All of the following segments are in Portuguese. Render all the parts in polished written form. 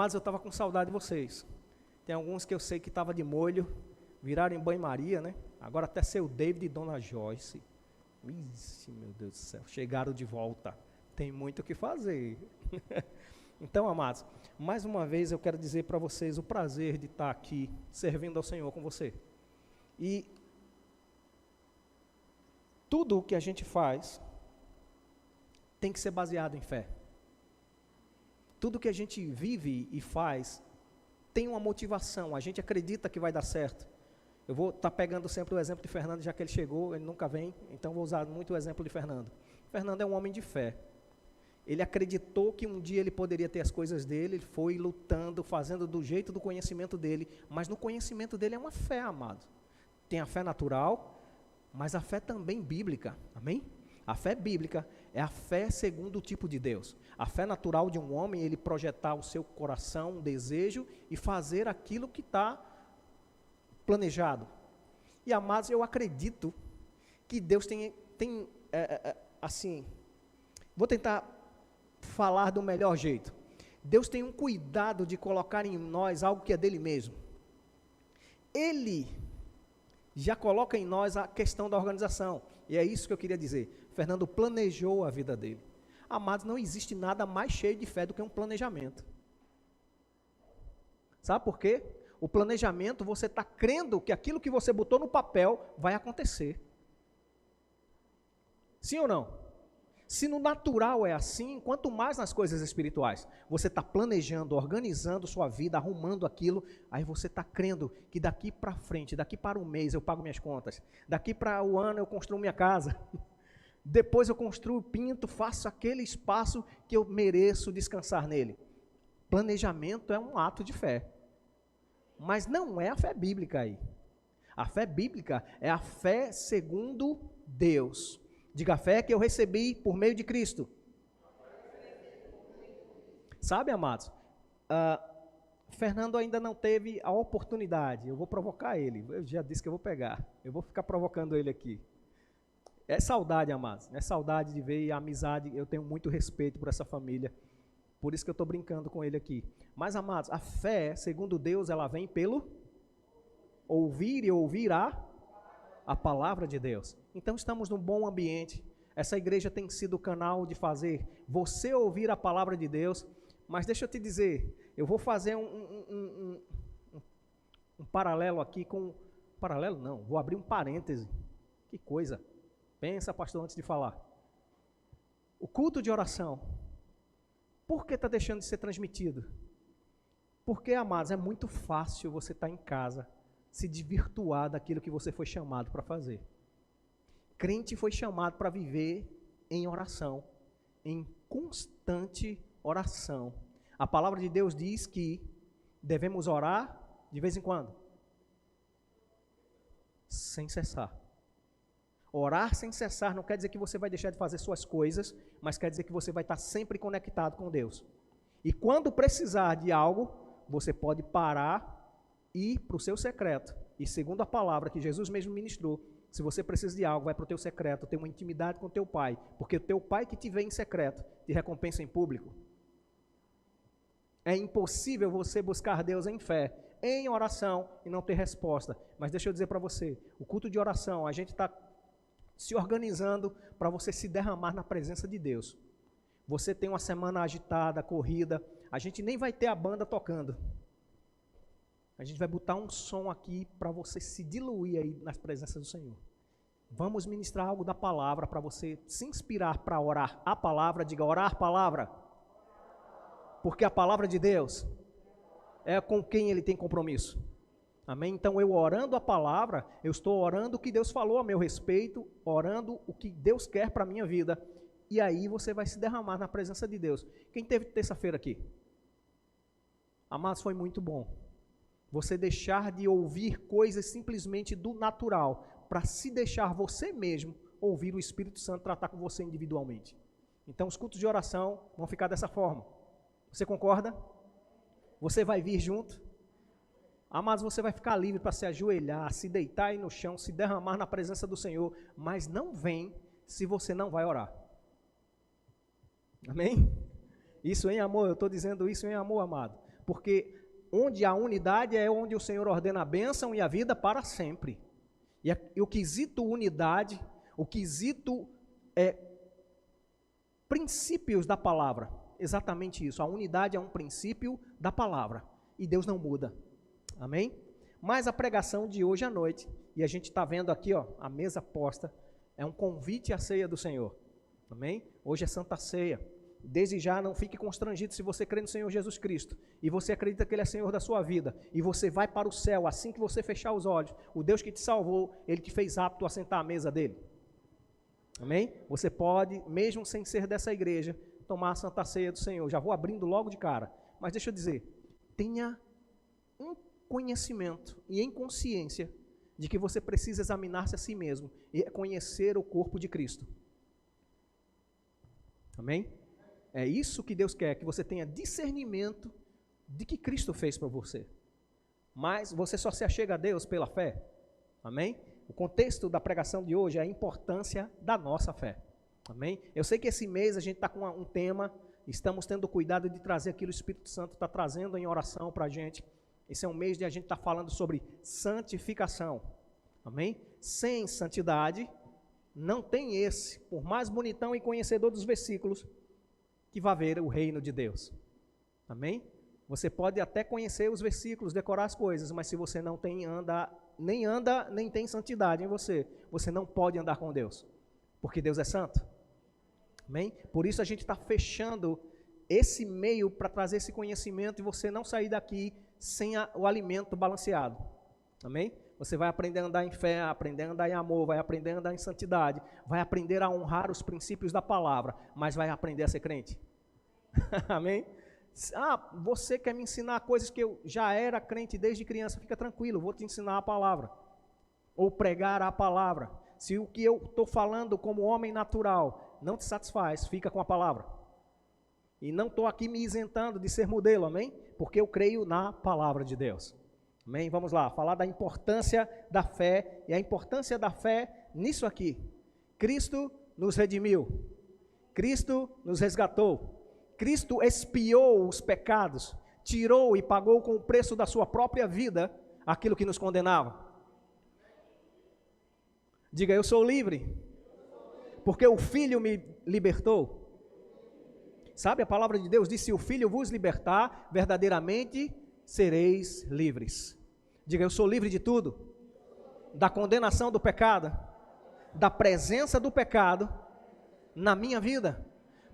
Mas eu estava com saudade de vocês. Tem alguns que eu sei que estava de molho, viraram em banho-maria, né? Agora até seu David e Dona Joyce. Ixi, meu Deus do céu, chegaram de volta. Tem muito o que fazer. Então, amados, mais uma vez eu quero dizer para vocês o prazer de estar aqui, servindo ao Senhor com você. E tudo o que a gente faz tem que ser baseado em fé. Tudo que a gente vive e faz tem uma motivação, a gente acredita que vai dar certo. Eu vou estar pegando sempre o exemplo de Fernando, já que ele chegou, ele nunca vem, então vou usar muito o exemplo de Fernando. Fernando é um homem de fé. Ele acreditou que um dia ele poderia ter as coisas dele, ele foi lutando, fazendo do jeito do conhecimento dele, mas no conhecimento dele é uma fé, amado. Tem a fé natural, mas a fé também bíblica, amém? A fé bíblica é a fé segundo o tipo de Deus. A fé natural de um homem, ele projetar o seu coração, um desejo e fazer aquilo que está planejado. E amados, eu acredito que Deus tem assim, vou tentar falar do melhor jeito. Deus tem um cuidado de colocar em nós algo que é dele mesmo. Ele já coloca em nós a questão da organização. E é isso que eu queria dizer. Fernando planejou a vida dele. Amados, não existe nada mais cheio de fé do que um planejamento. Sabe por quê? O planejamento, você está crendo que aquilo que você botou no papel vai acontecer. Sim ou não? Se no natural é assim, quanto mais nas coisas espirituais. Você está planejando, organizando sua vida, arrumando aquilo, aí você está crendo que daqui para frente, daqui para um mês eu pago minhas contas, daqui para o ano eu construo minha casa, depois eu construo, pinto, faço aquele espaço que eu mereço descansar nele. Planejamento é um ato de fé, mas não é a fé bíblica aí. A fé bíblica é a fé segundo Deus. Diga, a fé que eu recebi por meio de Cristo. Sabe, amados, Fernando ainda não teve a oportunidade, eu vou provocar ele, eu já disse que eu vou pegar, eu vou ficar provocando ele aqui. É saudade, amados, é saudade de ver a amizade, eu tenho muito respeito por essa família, por isso que eu estou brincando com ele aqui. Mas, amados, a fé, segundo Deus, ela vem pelo ouvir e ouvir a palavra de Deus. Então estamos num bom ambiente, essa igreja tem sido o canal de fazer você ouvir a palavra de Deus, mas deixa eu te dizer, eu vou fazer um paralelo aqui com, paralelo não, vou abrir um parêntese, que coisa, pensa pastor antes de falar, o culto de oração, por que está deixando de ser transmitido? Porque, amados, é muito fácil você estar em casa, se desvirtuar daquilo que você foi chamado para fazer. Crente foi chamado para viver em oração, em constante oração. A palavra de Deus diz que devemos orar de vez em quando, sem cessar. Orar sem cessar não quer dizer que você vai deixar de fazer suas coisas, mas quer dizer que você vai estar sempre conectado com Deus. E quando precisar de algo, você pode parar e ir para o seu secreto. E segundo a palavra que Jesus mesmo ministrou, se você precisa de algo, vai para o teu secreto, ter uma intimidade com o teu pai, porque o teu pai que te vê em secreto, te recompensa em público. É impossível você buscar Deus em fé, em oração e não ter resposta. Mas deixa eu dizer para você, o culto de oração, a gente está se organizando para você se derramar na presença de Deus. Você tem uma semana agitada, corrida, a gente nem vai ter a banda tocando. A gente vai botar um som aqui para você se diluir aí nas presenças do Senhor. Vamos ministrar algo da palavra para você se inspirar para orar a palavra. Diga, orar a palavra. Porque a palavra de Deus é com quem ele tem compromisso. Amém? Então eu orando a palavra, eu estou orando o que Deus falou a meu respeito, orando o que Deus quer para a minha vida. E aí você vai se derramar na presença de Deus. Quem teve terça-feira aqui? Amados, foi muito bom. Você deixar de ouvir coisas simplesmente do natural, para se deixar você mesmo ouvir o Espírito Santo tratar com você individualmente. Então os cultos de oração vão ficar dessa forma. Você concorda? Você vai vir junto? Amados, você vai ficar livre para se ajoelhar, se deitar aí no chão, se derramar na presença do Senhor, mas não vem se você não vai orar. Amém? Isso em amor, eu estou dizendo isso em amor, amado. porque onde há unidade é onde o Senhor ordena a bênção e a vida para sempre. E o quesito unidade, o quesito princípios da palavra, exatamente isso. A unidade é um princípio da palavra e Deus não muda. Amém? Mas a pregação de hoje à noite, e a gente está vendo aqui, ó, a mesa posta, é um convite à ceia do Senhor. Amém? Hoje é Santa Ceia. Desde já não fique constrangido se você crê no Senhor Jesus Cristo e você acredita que Ele é Senhor da sua vida e você vai para o céu assim que você fechar os olhos. O Deus que te salvou, Ele te fez apto a sentar à mesa dEle. Amém? Você pode, mesmo sem ser dessa igreja, tomar a Santa Ceia do Senhor. Já vou abrindo logo de cara. Mas deixa eu dizer, tenha um conhecimento e em consciência de que você precisa examinar-se a si mesmo e conhecer o corpo de Cristo. Amém? É isso que Deus quer, que você tenha discernimento de que Cristo fez para você. Mas você só se achega a Deus pela fé. Amém? O contexto da pregação de hoje é a importância da nossa fé. Amém? Eu sei que esse mês a gente está com um tema, estamos tendo cuidado de trazer aquilo que o Espírito Santo está trazendo em oração para a gente. Esse é um mês de a gente estar falando sobre santificação. Amém? Sem santidade, não tem esse, por mais bonitão e conhecedor dos versículos, que vai ver o reino de Deus. Amém? Você pode até conhecer os versículos, decorar as coisas, mas se você não tem nem tem santidade em você, você não pode andar com Deus, porque Deus é santo. Amém? Por isso a gente está fechando esse meio para trazer esse conhecimento e você não sair daqui sem o alimento balanceado. Amém? Você vai aprender a andar em fé, aprender a andar em amor, vai aprender a andar em santidade, vai aprender a honrar os princípios da palavra, mas vai aprender a ser crente. Amém? Você quer me ensinar coisas que eu já era crente desde criança, fica tranquilo, vou te ensinar a palavra. Ou pregar a palavra. Se o que eu estou falando como homem natural não te satisfaz, fica com a palavra. E não estou aqui me isentando de ser modelo, amém? Porque eu creio na palavra de Deus. Amém? Vamos lá, falar da importância da fé, e a importância da fé nisso aqui. Cristo nos redimiu, Cristo nos resgatou, Cristo expiou os pecados, tirou e pagou com o preço da sua própria vida aquilo que nos condenava. Diga, eu sou livre, porque o Filho me libertou. Sabe, a palavra de Deus diz, se o Filho vos libertar, verdadeiramente sereis livres. Diga, eu sou livre de tudo, da condenação do pecado, da presença do pecado na minha vida,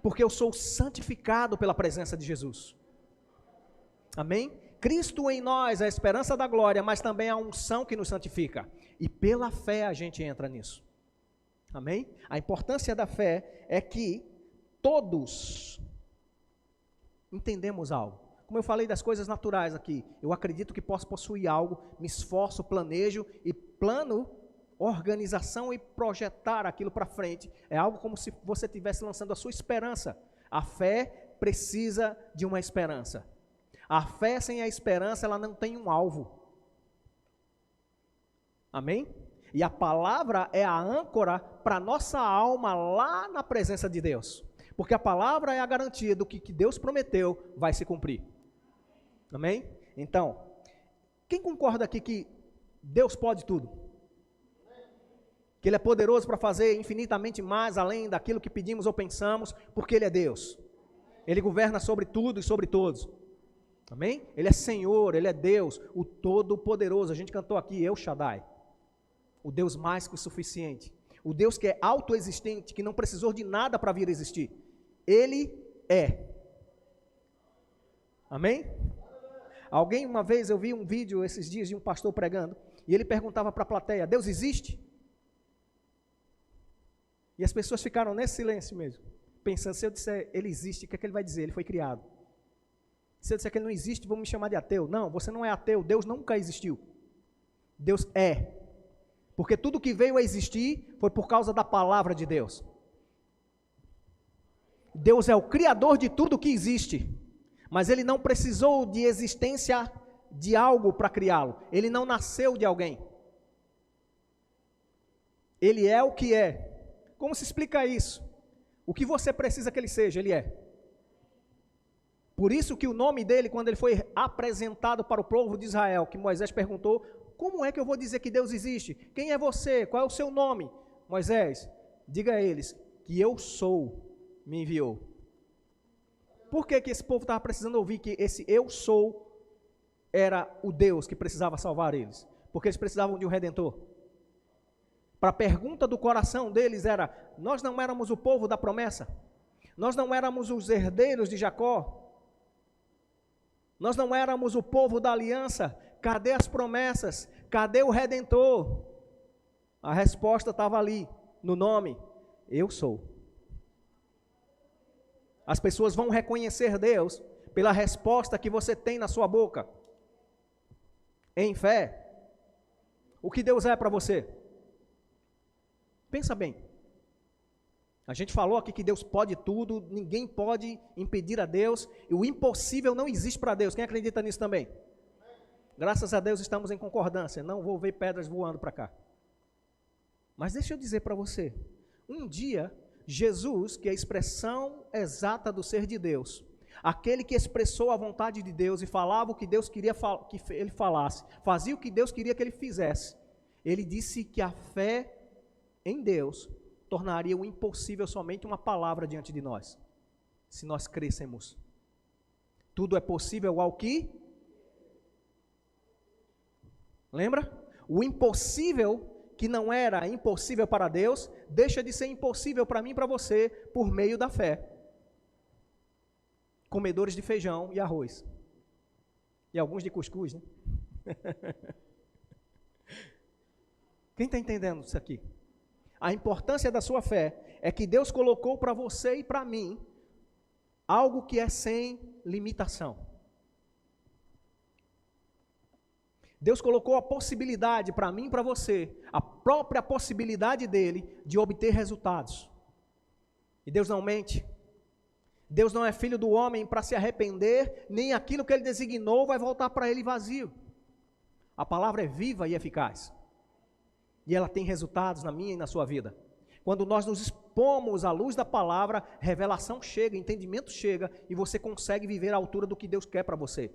porque eu sou santificado pela presença de Jesus. Amém? Cristo em nós, a esperança da glória, mas também a unção que nos santifica, e pela fé a gente entra nisso. Amém? A importância da fé é que todos entendemos algo. Como eu falei das coisas naturais aqui, eu acredito que posso possuir algo, me esforço, planejo e plano, organização e projetar aquilo para frente. É algo como se você estivesse lançando a sua esperança. A fé precisa de uma esperança. A fé sem a esperança, ela não tem um alvo. Amém? E a palavra é a âncora para a nossa alma lá na presença de Deus. Porque a palavra é a garantia do que Deus prometeu vai se cumprir. Amém? Então, quem concorda aqui que Deus pode tudo? Que Ele é poderoso para fazer infinitamente mais além daquilo que pedimos ou pensamos, porque Ele é Deus. Ele governa sobre tudo e sobre todos. Amém? Ele é Senhor, Ele é Deus, o Todo-Poderoso. A gente cantou aqui, El Shaddai. O Deus mais que o suficiente. O Deus que é autoexistente, que não precisou de nada para vir a existir. Ele é. Amém? Uma vez eu vi um vídeo esses dias de um pastor pregando, e ele perguntava para a plateia, Deus existe? E as pessoas ficaram nesse silêncio mesmo, pensando, se eu disser, ele existe, o que é que ele vai dizer? Ele foi criado. Se eu disser que ele não existe, vão me chamar de ateu. Não, você não é ateu, Deus nunca existiu. Deus é. Porque tudo que veio a existir foi por causa da palavra de Deus. Deus é o criador de tudo que existe. Mas Ele não precisou de existência de algo para criá-lo. Ele não nasceu de alguém. Ele é o que é. Como se explica isso? O que você precisa que Ele seja, Ele é. Por isso que o nome dele, quando ele foi apresentado para o povo de Israel, que Moisés perguntou, como é que eu vou dizer que Deus existe? Quem é você? Qual é o seu nome? Moisés, diga a eles que eu sou, me enviou. Por que esse povo estava precisando ouvir que esse eu sou era o Deus que precisava salvar eles? Porque eles precisavam de um redentor. Para a pergunta do coração deles era, nós não éramos o povo da promessa? Nós não éramos os herdeiros de Jacó? Nós não éramos o povo da aliança? Cadê as promessas? Cadê o Redentor? A resposta estava ali, no nome, eu sou. As pessoas vão reconhecer Deus pela resposta que você tem na sua boca. Em fé. O que Deus é para você? Pensa bem. A gente falou aqui que Deus pode tudo, ninguém pode impedir a Deus, e o impossível não existe para Deus. Quem acredita nisso também? Graças a Deus estamos em concordância, não vou ver pedras voando para cá. Mas deixa eu dizer para você, um dia, Jesus, que é a expressão exata do ser de Deus, aquele que expressou a vontade de Deus e falava o que Deus queria que ele falasse, fazia o que Deus queria que ele fizesse, ele disse que a fé em Deus tornaria o impossível somente uma palavra diante de nós, se nós crêssemos. Tudo é possível ao que? Lembra? O impossível, que não era impossível para Deus, deixa de ser impossível para mim e para você, por meio da fé. Comedores de feijão e arroz. E alguns de cuscuz, né? Quem está entendendo isso aqui? A importância da sua fé é que Deus colocou para você e para mim algo que é sem limitação. Deus colocou a possibilidade para mim e para você, a própria possibilidade dele de obter resultados. E Deus não mente. Deus não é filho do homem para se arrepender, nem aquilo que ele designou vai voltar para ele vazio. A palavra é viva e eficaz. E ela tem resultados na minha e na sua vida. Quando nós nos expomos à luz da palavra, revelação chega, entendimento chega, e você consegue viver à altura do que Deus quer para você.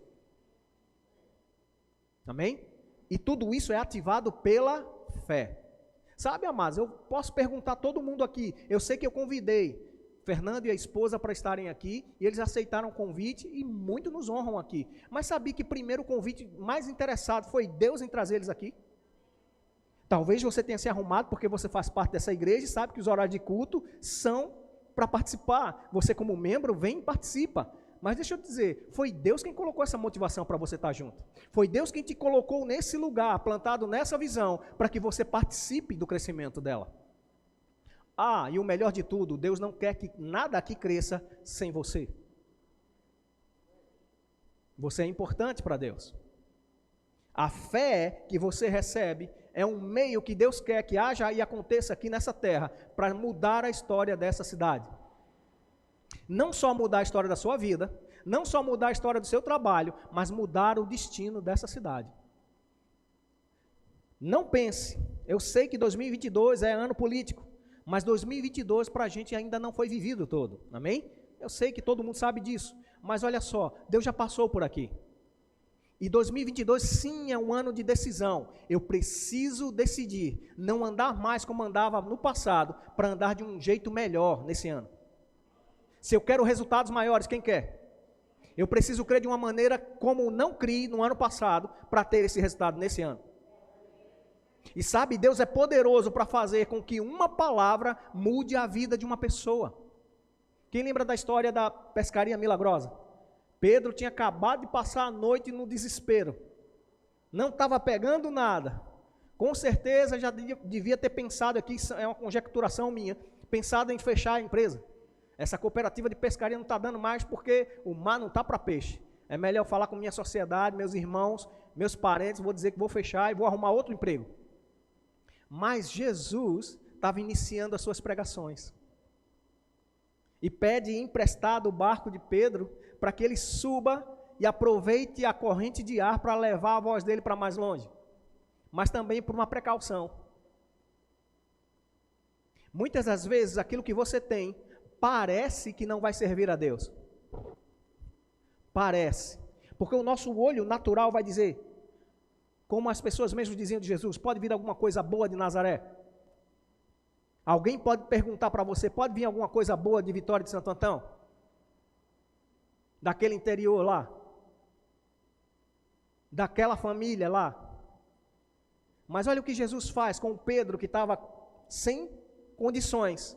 Amém? E tudo isso é ativado pela fé. Sabe, amados, eu posso perguntar a todo mundo aqui, eu sei que eu convidei Fernando e a esposa para estarem aqui, e eles aceitaram o convite, e muito nos honram aqui. Mas sabia que primeiro o convite mais interessado foi Deus em trazer eles aqui? Talvez você tenha se arrumado porque você faz parte dessa igreja e sabe que os horários de culto são para participar. Você como membro vem e participa. Mas deixa eu dizer, foi Deus quem colocou essa motivação para você estar junto. Foi Deus quem te colocou nesse lugar, plantado nessa visão, para que você participe do crescimento dela. Ah, e o melhor de tudo, Deus não quer que nada aqui cresça sem você. Você é importante para Deus. A fé que você recebe é um meio que Deus quer que haja e aconteça aqui nessa terra, para mudar a história dessa cidade. Não só mudar a história da sua vida, não só mudar a história do seu trabalho, mas mudar o destino dessa cidade. Não pense, eu sei que 2022 é ano político, mas 2022 para a gente ainda não foi vivido todo, amém? Eu sei que todo mundo sabe disso, mas olha só, Deus já passou por aqui. E 2022 sim é um ano de decisão. Eu preciso decidir, não andar mais como andava no passado, para andar de um jeito melhor nesse ano. Se eu quero resultados maiores, quem quer? Eu preciso crer de uma maneira como não criei no ano passado, para ter esse resultado nesse ano. E sabe, Deus é poderoso para fazer com que uma palavra mude a vida de uma pessoa. Quem lembra da história da pescaria milagrosa? Pedro tinha acabado de passar a noite no desespero, não estava pegando nada, com certeza já devia ter pensado aqui, é uma conjecturação minha, pensado em fechar a empresa. Essa cooperativa de pescaria não está dando mais porque o mar não está para peixe, é melhor falar com minha sociedade, meus irmãos, meus parentes, vou dizer que vou fechar e vou arrumar outro emprego. Mas Jesus estava iniciando as suas pregações, e pede emprestado o barco de Pedro, para que ele suba e aproveite a corrente de ar para levar a voz dele para mais longe, mas também por uma precaução. Muitas das vezes aquilo que você tem parece que não vai servir a Deus, Parece. Porque o nosso olho natural vai dizer, como as pessoas mesmo diziam de Jesus, pode vir alguma coisa boa de Nazaré? Alguém pode perguntar para você, pode vir alguma coisa boa de Vitória de Santo Antão? Daquele interior lá? Daquela família lá? Mas olha o que Jesus faz com o Pedro, que estava sem condições,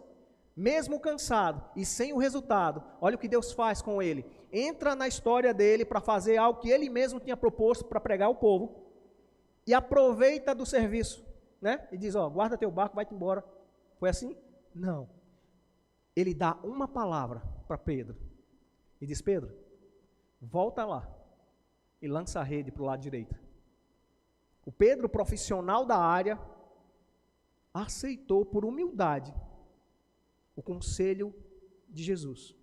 mesmo cansado e sem o resultado. Olha o que Deus faz com ele. Entra na história dele para fazer algo que ele mesmo tinha proposto para pregar ao povo, e aproveita do serviço, né? E diz, ó, guarda teu barco, vai-te embora. Foi assim? Não. Ele dá uma palavra para Pedro, e diz, Pedro, volta lá, e lança a rede para o lado direito. O Pedro, profissional da área, aceitou por humildade o conselho de Jesus.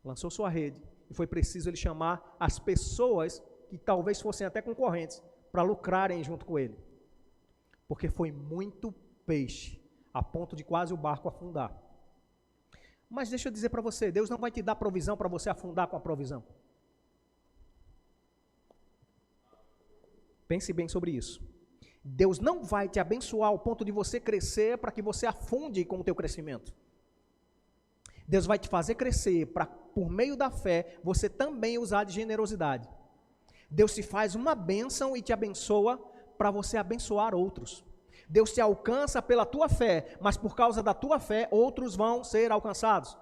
Lançou sua rede, e foi preciso ele chamar as pessoas que talvez fossem até concorrentes, para lucrarem junto com ele. Porque foi muito peixe, a ponto de quase o barco afundar. Mas deixa eu dizer para você, Deus não vai te dar provisão para você afundar com a provisão. Pense bem sobre isso. Deus não vai te abençoar ao ponto de você crescer para que você afunde com o teu crescimento. Deus vai te fazer crescer para, por meio da fé, você também usar de generosidade. Deus te faz uma bênção e te abençoa para você abençoar outros. Deus te alcança pela tua fé, mas por causa da tua fé, outros vão ser alcançados.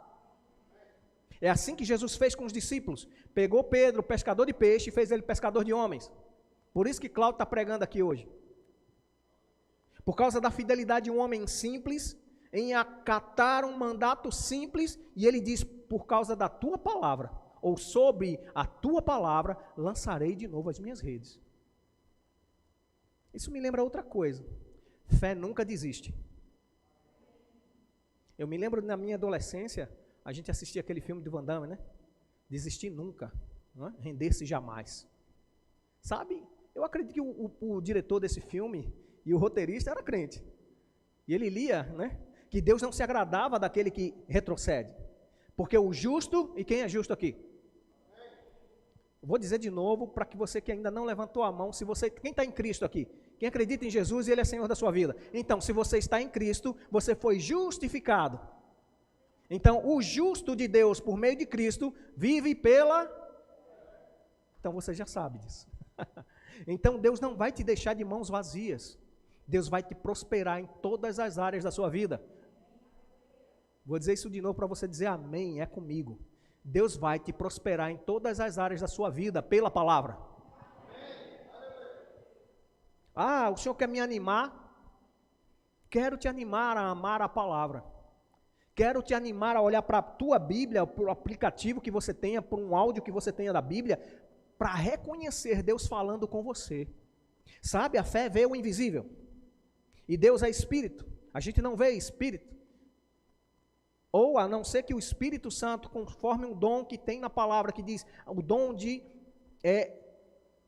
É assim que Jesus fez com os discípulos. Pegou Pedro, pescador de peixe, e fez ele pescador de homens. Por isso que Cláudio está pregando aqui hoje. Por causa da fidelidade de um homem simples, em acatar um mandato simples, e ele diz, por causa da tua palavra, ou sobre a tua palavra, lançarei de novo as minhas redes. Isso me lembra outra coisa. Fé nunca desiste. Eu me lembro na minha adolescência, a gente assistia aquele filme do Van Damme, né? Desistir nunca, não é? Render-se jamais. Sabe, eu acredito que o diretor desse filme e o roteirista era crente. E ele lia, né? Que Deus não se agradava daquele que retrocede. Porque o justo, e quem é justo aqui? Vou dizer de novo, para que você que ainda não levantou a mão, quem está em Cristo aqui? Quem acredita em Jesus e Ele é Senhor da sua vida? Então, se você está em Cristo, você foi justificado. Então, o justo de Deus, por meio de Cristo, vive pela... Então, você já sabe disso. Então, Deus não vai te deixar de mãos vazias. Deus vai te prosperar em todas as áreas da sua vida. Vou dizer isso de novo para você dizer amém, é comigo. Deus vai te prosperar em todas as áreas da sua vida, pela palavra. Ah, o Senhor quer me animar? Quero te animar a amar a palavra. Quero te animar a olhar para a tua Bíblia, para o aplicativo que você tenha, para um áudio que você tenha da Bíblia, para reconhecer Deus falando com você. Sabe, a fé vê o invisível. E Deus é Espírito. A gente não vê Espírito. Ou a não ser que o Espírito Santo, conforme um dom que tem na palavra, que diz, o dom de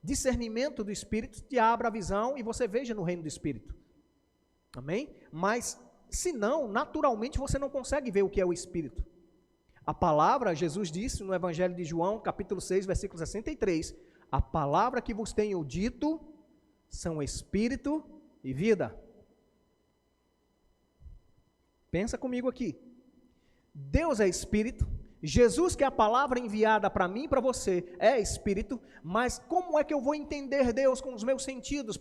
discernimento do Espírito, te abra a visão e você veja no reino do Espírito. Amém? Mas, se não, naturalmente você não consegue ver o que é o Espírito. A palavra, Jesus disse no Evangelho de João, capítulo 6, versículo 63, a palavra que vos tenho dito são Espírito e vida. Pensa comigo aqui. Deus é Espírito, Jesus, que é a palavra enviada para mim e para você, é Espírito, mas como é que eu vou entender Deus com os meus sentidos?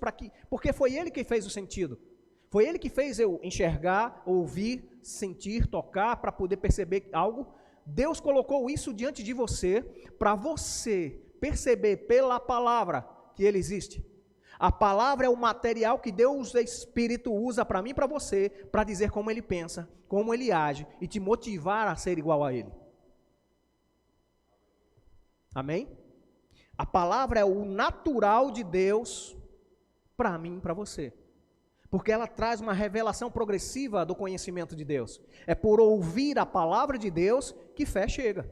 Porque foi Ele que fez o sentido, foi Ele que fez eu enxergar, ouvir, sentir, tocar, para poder perceber algo. Deus colocou isso diante de você, para você perceber pela palavra que Ele existe. A palavra é o material que Deus, Espírito, usa para mim e para você, para dizer como Ele pensa, como Ele age e te motivar a ser igual a Ele. Amém? A palavra é o natural de Deus para mim e para você. Porque ela traz uma revelação progressiva do conhecimento de Deus. É por ouvir a palavra de Deus que fé chega.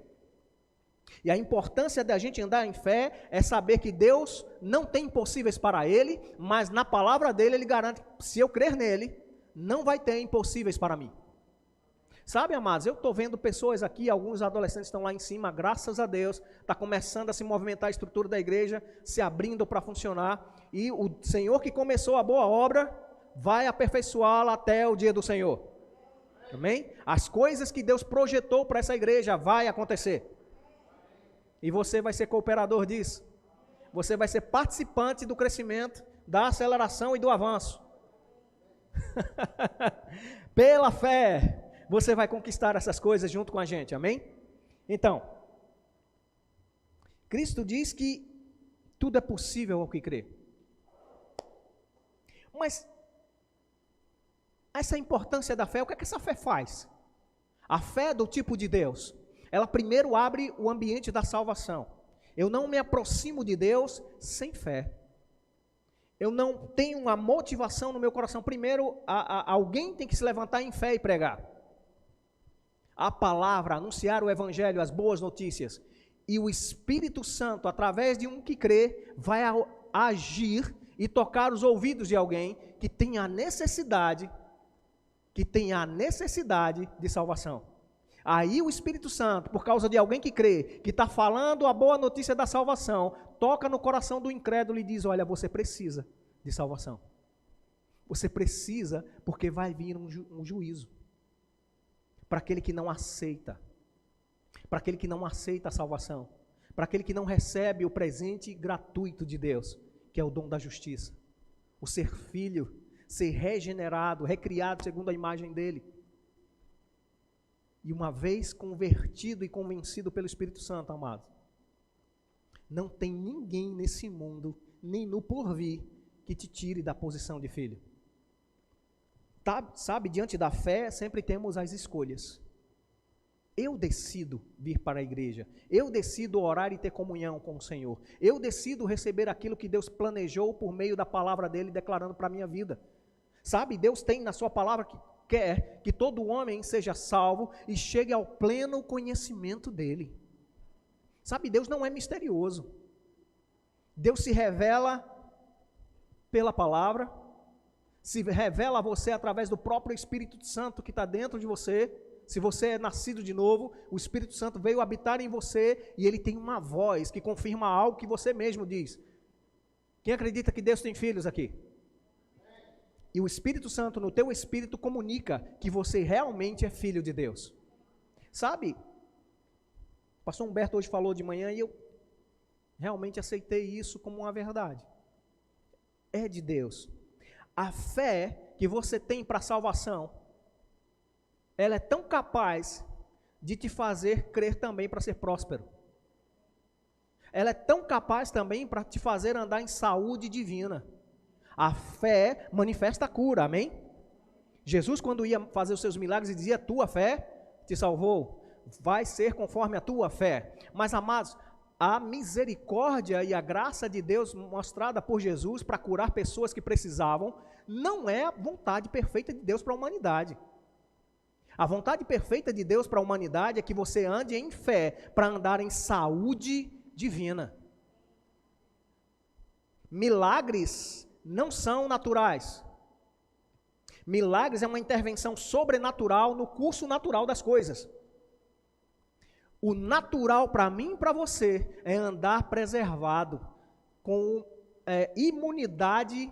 E a importância da gente andar em fé é saber que Deus não tem impossíveis para Ele, mas na palavra dEle Ele garante que se eu crer nele, não vai ter impossíveis para mim. Sabe, amados, eu estou vendo pessoas aqui, alguns adolescentes estão lá em cima, graças a Deus, está começando a se movimentar a estrutura da igreja, se abrindo para funcionar, e o Senhor que começou a boa obra, vai aperfeiçoá-la até o dia do Senhor. Amém? As coisas que Deus projetou para essa igreja vai acontecer. E você vai ser cooperador disso. Você vai ser participante do crescimento, da aceleração e do avanço. Pela fé, você vai conquistar essas coisas junto com a gente, amém? Então, Cristo diz que tudo é possível ao que crê. Mas, essa importância da fé, o que é que essa fé faz? A fé do tipo de Deus, ela primeiro abre o ambiente da salvação. Eu não me aproximo de Deus sem fé. Eu não tenho uma motivação no meu coração. Primeiro, alguém tem que se levantar em fé e pregar a palavra, anunciar o evangelho, as boas notícias. E o Espírito Santo, através de um que crê, vai agir e tocar os ouvidos de alguém que tem a necessidade de salvação. Aí o Espírito Santo, por causa de alguém que crê, que está falando a boa notícia da salvação, toca no coração do incrédulo e diz: olha, você precisa de salvação. Você precisa, porque vai vir um juízo. Para aquele que não aceita. Para aquele que não aceita a salvação. Para aquele que não recebe o presente gratuito de Deus, que é o dom da justiça. O ser filho, ser regenerado, recriado segundo a imagem dele. E uma vez convertido e convencido pelo Espírito Santo, amado, não tem ninguém nesse mundo, nem no porvir, que te tire da posição de filho. Sabe, diante da fé, sempre temos as escolhas. Eu decido vir para a igreja, eu decido orar e ter comunhão com o Senhor, eu decido receber aquilo que Deus planejou por meio da palavra dele, declarando para a minha vida. Sabe, Deus tem na sua palavra que quer que todo homem seja salvo e chegue ao pleno conhecimento dele. Sabe, Deus não é misterioso. Deus se revela pela palavra, se revela a você através do próprio Espírito Santo que está dentro de você. Se você é nascido de novo, o Espírito Santo veio habitar em você e ele tem uma voz que confirma algo que você mesmo diz. Quem acredita que Deus tem filhos aqui? E o Espírito Santo no teu espírito comunica que você realmente é filho de Deus. Sabe, o pastor Humberto hoje falou de manhã e eu realmente aceitei isso como uma verdade. É de Deus. A fé que você tem para a salvação, ela é tão capaz de te fazer crer também para ser próspero. Ela é tão capaz também para te fazer andar em saúde divina. A fé manifesta a cura, amém? Jesus, quando ia fazer os seus milagres, dizia: tua fé te salvou, vai ser conforme a tua fé. Mas, amados, a misericórdia e a graça de Deus mostrada por Jesus para curar pessoas que precisavam, não é a vontade perfeita de Deus para a humanidade. A vontade perfeita de Deus para a humanidade é que você ande em fé, para andar em saúde divina. Milagres não são naturais. Milagres é uma intervenção sobrenatural no curso natural das coisas. O natural para mim e para você é andar preservado, com imunidade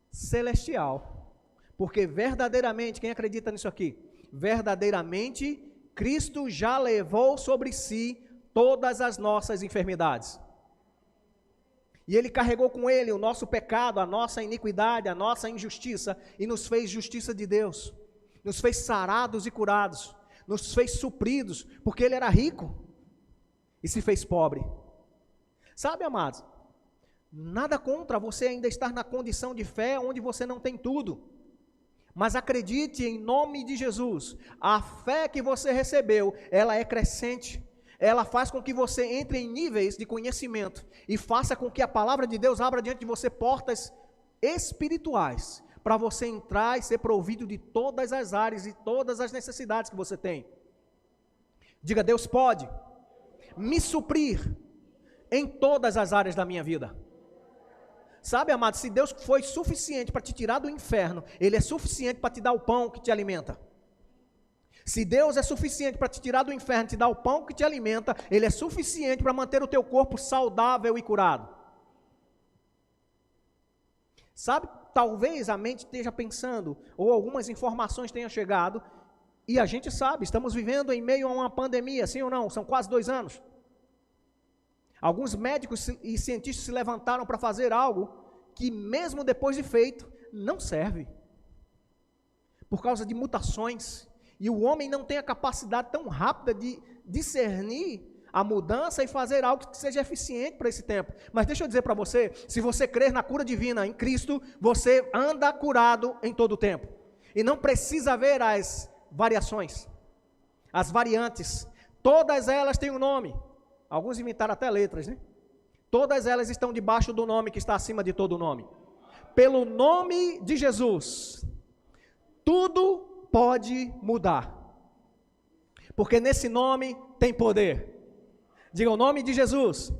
celestial. Porque verdadeiramente, quem acredita nisso aqui? Verdadeiramente, Cristo já levou sobre si todas as nossas enfermidades. E Ele carregou com Ele o nosso pecado, a nossa iniquidade, a nossa injustiça, e nos fez justiça de Deus, nos fez sarados e curados, nos fez supridos, porque Ele era rico e se fez pobre. Sabe, amados, nada contra você ainda estar na condição de fé onde você não tem tudo, mas acredite em nome de Jesus, a fé que você recebeu, ela é crescente. Ela faz com que você entre em níveis de conhecimento e faça com que a palavra de Deus abra diante de você portas espirituais para você entrar e ser provido de todas as áreas e todas as necessidades que você tem. Diga: Deus pode me suprir em todas as áreas da minha vida. Sabe, amado, se Deus foi suficiente para te tirar do inferno, Ele é suficiente para te dar o pão que te alimenta. Se Deus é suficiente para te tirar do inferno, te dar o pão que te alimenta, Ele é suficiente para manter o teu corpo saudável e curado. Sabe, talvez a mente esteja pensando, ou algumas informações tenham chegado, e a gente sabe, estamos vivendo em meio a uma pandemia, sim ou não? São quase 2 anos. Alguns médicos e cientistas se levantaram para fazer algo que mesmo depois de feito, não serve. Por causa de mutações, e o homem não tem a capacidade tão rápida de discernir a mudança e fazer algo que seja eficiente para esse tempo. Mas deixa eu dizer para você, se você crer na cura divina em Cristo, você anda curado em todo o tempo. E não precisa ver as variações, as variantes, todas elas têm um nome. Alguns inventaram até letras, né? Todas elas estão debaixo do nome que está acima de todo nome. Pelo nome de Jesus, tudo pode mudar. Porque nesse nome tem poder. Diga, o nome de Jesus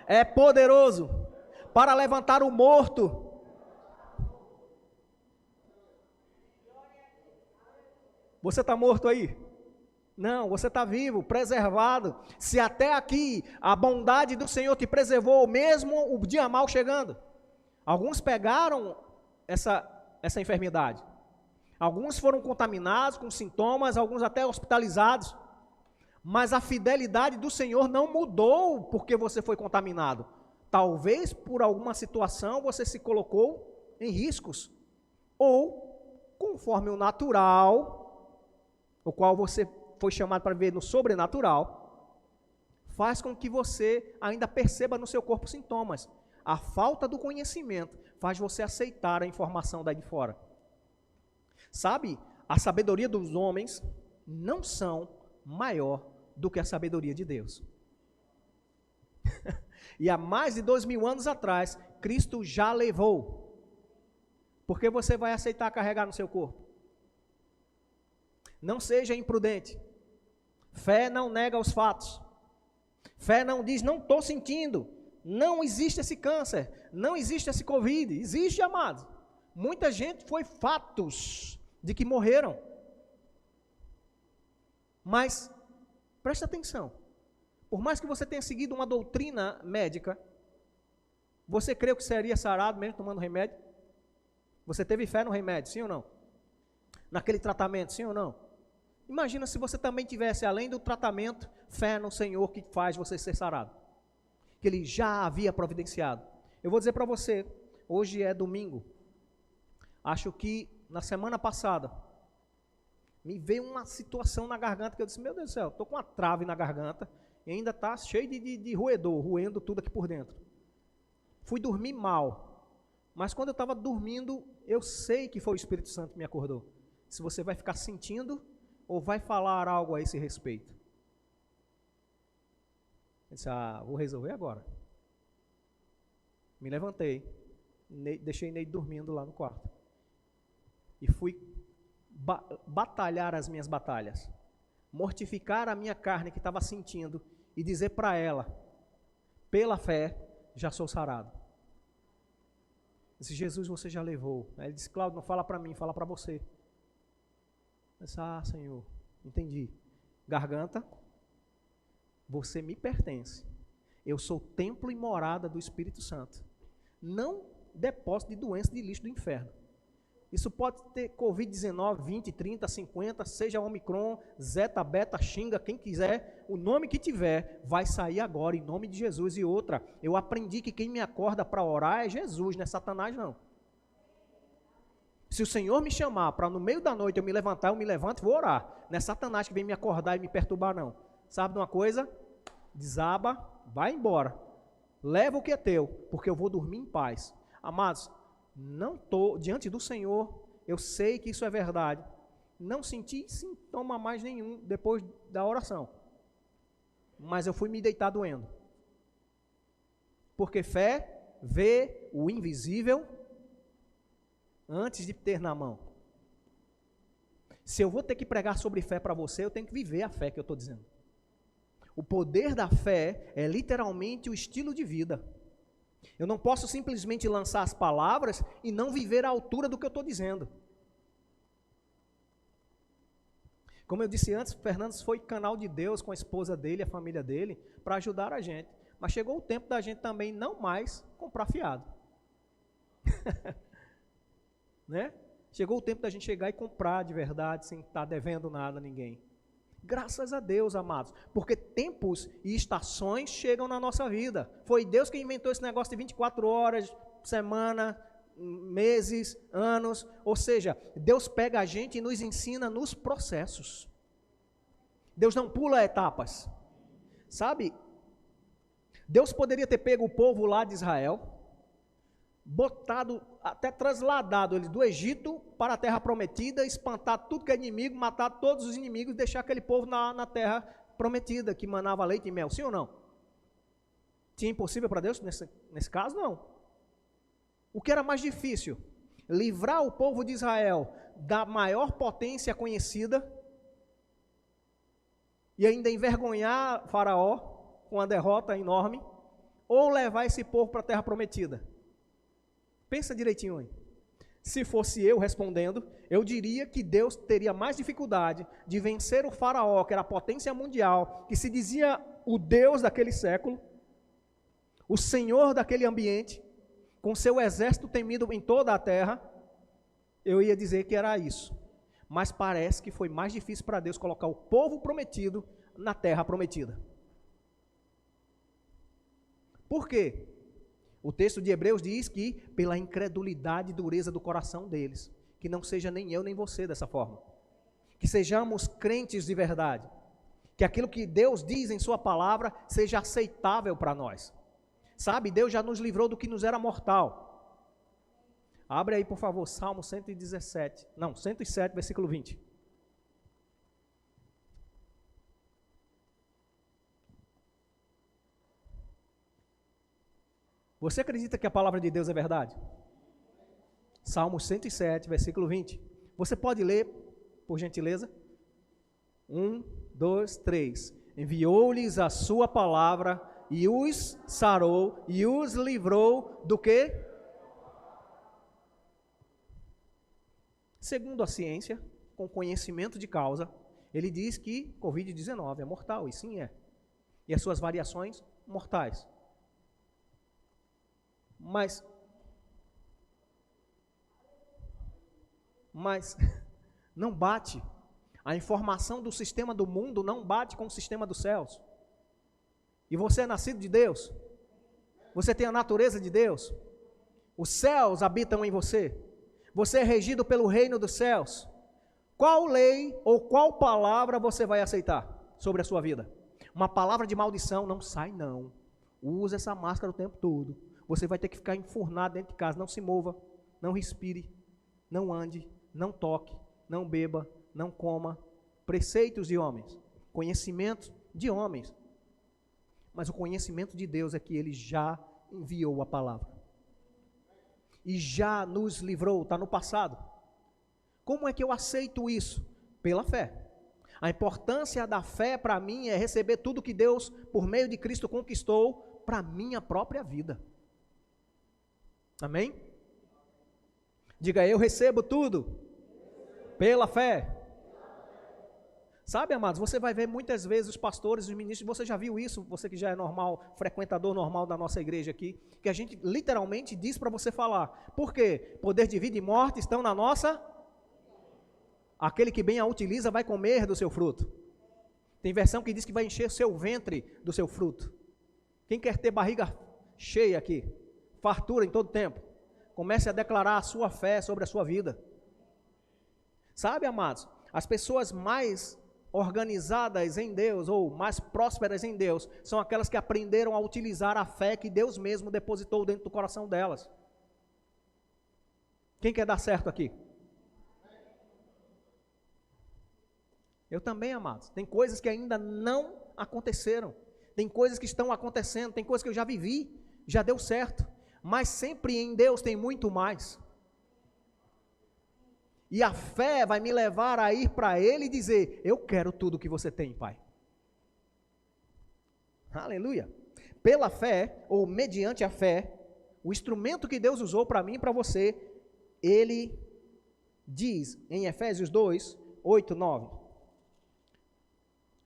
é poderoso para levantar o morto. Você está morto aí? Não, você está vivo, preservado. Se até aqui a bondade do Senhor te preservou, mesmo o dia mal chegando. Alguns pegaram essa enfermidade. Alguns foram contaminados com sintomas, alguns até hospitalizados. Mas a fidelidade do Senhor não mudou porque você foi contaminado. Talvez por alguma situação você se colocou em riscos. Ou, conforme o natural, o qual você foi chamado para viver no sobrenatural, faz com que você ainda perceba no seu corpo sintomas. A falta do conhecimento faz você aceitar a informação daí de fora. Sabe, a sabedoria dos homens não são maior do que a sabedoria de Deus. E há mais de 2000 anos atrás, Cristo já levou. Por que você vai aceitar carregar no seu corpo? Não seja imprudente. Fé não nega os fatos. Fé não diz, não estou sentindo. Não existe esse câncer. Não existe esse Covid. Existe, amado. Muita gente foi fatos de que morreram. Mas, preste atenção. Por mais que você tenha seguido uma doutrina médica, você creu que seria sarado mesmo tomando remédio? Você teve fé no remédio, sim ou não? Naquele tratamento, sim ou não? Imagina se você também tivesse, além do tratamento, fé no Senhor que faz você ser sarado. Que Ele já havia providenciado. Eu vou dizer para você, hoje é domingo. Acho que na semana passada, me veio uma situação na garganta que eu disse, meu Deus do céu, estou com uma trave na garganta e ainda está cheio de roedor, roendo tudo aqui por dentro. Fui dormir mal, mas quando eu estava dormindo, eu sei que foi o Espírito Santo que me acordou. Se você vai ficar sentindo ou vai falar algo a esse respeito. Eu disse, vou resolver agora. Me levantei, deixei Ney dormindo lá no quarto. E fui batalhar as minhas batalhas. Mortificar a minha carne que estava sentindo e dizer para ela, pela fé, já sou sarado. Eu disse, Jesus, você já levou. Aí ele disse, Cláudio, não fala para mim, fala para você. Eu disse, Senhor, entendi. Garganta, você me pertence. Eu sou templo e morada do Espírito Santo. Não depósito de doença de lixo do inferno. Isso pode ter Covid-19, 20, 30, 50, seja Omicron, Zeta, Beta, Xinga, quem quiser, o nome que tiver, vai sair agora, em nome de Jesus. E outra, eu aprendi que quem me acorda para orar é Jesus, não é Satanás não. Se o Senhor me chamar para no meio da noite eu me levantar, eu me levanto e vou orar. Não é Satanás que vem me acordar e me perturbar não. Sabe de uma coisa? Desaba, vai embora. Leva o que é teu, porque eu vou dormir em paz. Amados, não estou diante do Senhor, eu sei que isso é verdade. Não senti sintoma mais nenhum depois da oração. Mas eu fui me deitar doendo. Porque fé vê o invisível antes de ter na mão. Se eu vou ter que pregar sobre fé para você, eu tenho que viver a fé que eu estou dizendo. O poder da fé é literalmente o estilo de vida. Eu não posso simplesmente lançar as palavras e não viver à altura do que eu estou dizendo. Como eu disse antes, Fernandes foi canal de Deus com a esposa dele, a família dele, para ajudar a gente. Mas chegou o tempo da gente também não mais comprar fiado. Né? Chegou o tempo da gente chegar e comprar de verdade, sem estar devendo nada a ninguém. Graças a Deus, amados, porque tempos e estações chegam na nossa vida. Foi Deus que inventou esse negócio de 24 horas, semana, meses, anos. Ou seja, Deus pega a gente e nos ensina nos processos. Deus não pula etapas. Sabe? Deus poderia ter pego o povo lá de Israel, botado, até trasladado eles do Egito para a terra prometida, espantar tudo que é inimigo, matar todos os inimigos e deixar aquele povo na terra prometida, que manava leite e mel, sim ou não? Tinha impossível para Deus nesse caso? Não. O que era mais difícil? Livrar o povo de Israel da maior potência conhecida e ainda envergonhar Faraó com uma derrota enorme, ou levar esse povo para a terra prometida? Pensa direitinho aí. Se fosse eu respondendo, eu diria que Deus teria mais dificuldade de vencer o Faraó, que era a potência mundial, que se dizia o Deus daquele século, o Senhor daquele ambiente, com seu exército temido em toda a terra. Eu ia dizer que era isso. Mas parece que foi mais difícil para Deus colocar o povo prometido na terra prometida. Por quê? O texto de Hebreus diz que pela incredulidade e dureza do coração deles, que não seja nem eu nem você dessa forma, que sejamos crentes de verdade, que aquilo que Deus diz em sua palavra seja aceitável para nós. Sabe, Deus já nos livrou do que nos era mortal. Abre aí, por favor, Salmo 107, versículo 20. Você acredita que a palavra de Deus é verdade? Salmo 107, versículo 20. Você pode ler, por gentileza? 1, 2, 3. Enviou-lhes a sua palavra e os sarou e os livrou do quê? Segundo a ciência, com conhecimento de causa, ele diz que Covid-19 é mortal, e sim é. E as suas variações mortais. Mas não bate. A informação do sistema do mundo não bate com o sistema dos céus. E você é nascido de Deus. Você tem a natureza de Deus. Os céus habitam em você. Você é regido pelo reino dos céus. Qual lei ou qual palavra você vai aceitar sobre a sua vida? Uma palavra de maldição não sai, não. Usa essa máscara o tempo todo. Você vai ter que ficar enfurnado dentro de casa. Não se mova, não respire, não ande, não toque, não beba, não coma. Preceitos de homens, conhecimento de homens. Mas o conhecimento de Deus é que Ele já enviou a palavra. E já nos livrou, está no passado. Como é que eu aceito isso? Pela fé. A importância da fé para mim é receber tudo que Deus, por meio de Cristo, conquistou para a minha própria vida. Amém? Diga, eu recebo tudo pela fé. Sabe, amados, você vai ver muitas vezes os pastores, os ministros, você já viu isso, você que já é normal, frequentador normal da nossa igreja aqui, que a gente literalmente diz para você falar. Por quê? Poder de vida e morte estão na nossa... Aquele que bem a utiliza vai comer do seu fruto. Tem versão que diz que vai encher o seu ventre do seu fruto. Quem quer ter barriga cheia aqui? Fartura em todo tempo. Comece a declarar a sua fé sobre a sua vida. Sabe, amados, as pessoas mais organizadas em Deus, ou mais prósperas em Deus, são aquelas que aprenderam a utilizar a fé que Deus mesmo depositou dentro do coração delas. Quem quer dar certo aqui? Eu também, amados. Tem coisas que ainda não aconteceram. Tem coisas que estão acontecendo, tem coisas que eu já vivi, já deu certo. Mas sempre em Deus tem muito mais. E a fé vai me levar a ir para Ele e dizer, eu quero tudo que você tem, Pai. Aleluia. Pela fé, ou mediante a fé, o instrumento que Deus usou para mim e para você, Ele diz em Efésios 2, 8, 9.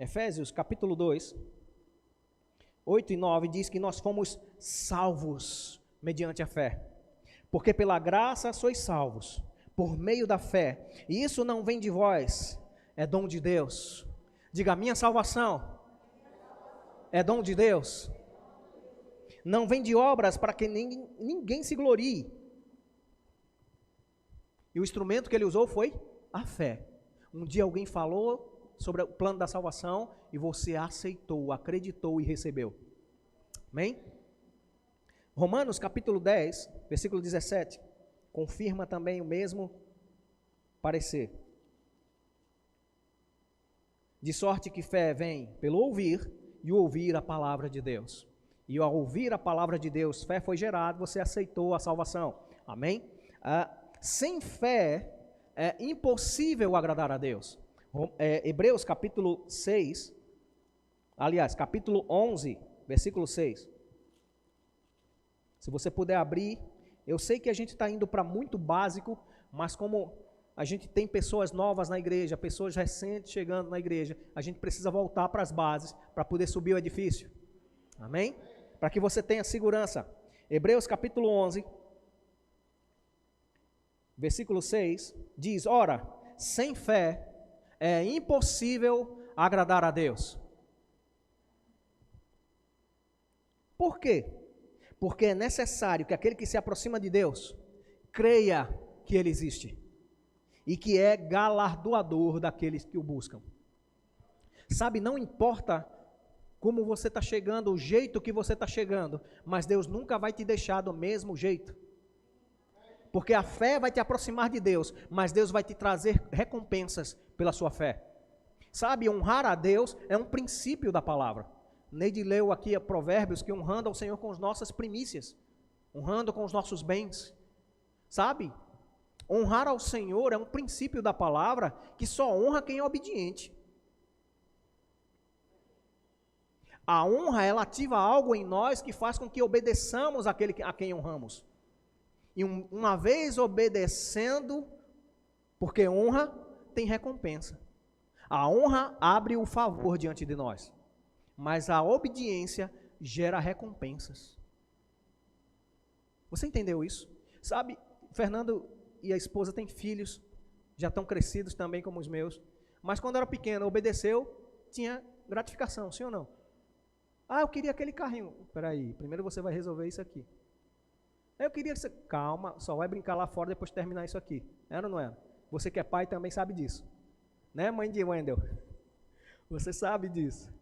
Efésios capítulo 2, 8 e 9 diz que nós fomos salvos mediante a fé. Porque pela graça sois salvos, por meio da fé. E isso não vem de vós, é dom de Deus. Diga, minha salvação é dom de Deus. Não vem de obras para que ninguém se glorie. E o instrumento que ele usou foi a fé. Um dia alguém falou sobre o plano da salvação e você aceitou, acreditou e recebeu. Amém? Romanos capítulo 10, versículo 17, confirma também o mesmo parecer. De sorte que fé vem pelo ouvir e ouvir a palavra de Deus. E ao ouvir a palavra de Deus, fé foi gerada, você aceitou a salvação. Amém? Sem fé é impossível agradar a Deus. Hebreus capítulo 6, aliás, capítulo 11, versículo 6. Se você puder abrir, eu sei que a gente está indo para muito básico, mas como a gente tem pessoas novas na igreja, pessoas recentes chegando na igreja, a gente precisa voltar para as bases para poder subir o edifício. Amém? Para que você tenha segurança. Hebreus capítulo 11, versículo 6, diz, ora, sem fé é impossível agradar a Deus. Por quê? Porque é necessário que aquele que se aproxima de Deus creia que Ele existe e que é galardoador daqueles que o buscam. Sabe, não importa como você está chegando, o jeito que você está chegando, mas Deus nunca vai te deixar do mesmo jeito. Porque a fé vai te aproximar de Deus, mas Deus vai te trazer recompensas pela sua fé. Sabe, honrar a Deus é um princípio da palavra. Neide leu aqui a Provérbios que honrando ao Senhor com as nossas primícias, honrando com os nossos bens. Sabe, honrar ao Senhor é um princípio da palavra que só honra quem é obediente. A honra, ela ativa algo em nós que faz com que obedeçamos aquele a quem honramos. E uma vez obedecendo, porque honra tem recompensa. A honra abre o favor diante de nós, mas a obediência gera recompensas. Você entendeu isso? Sabe, Fernando e a esposa têm filhos, já estão crescidos também como os meus, mas quando era pequeno, obedeceu, tinha gratificação, sim ou não? Ah, eu queria aquele carrinho. Peraí, primeiro você vai resolver isso aqui. Eu queria que você... Calma, só vai brincar lá fora depois de terminar isso aqui. Era ou não era? Você que é pai também sabe disso. Né, mãe de Wendel? Você sabe disso.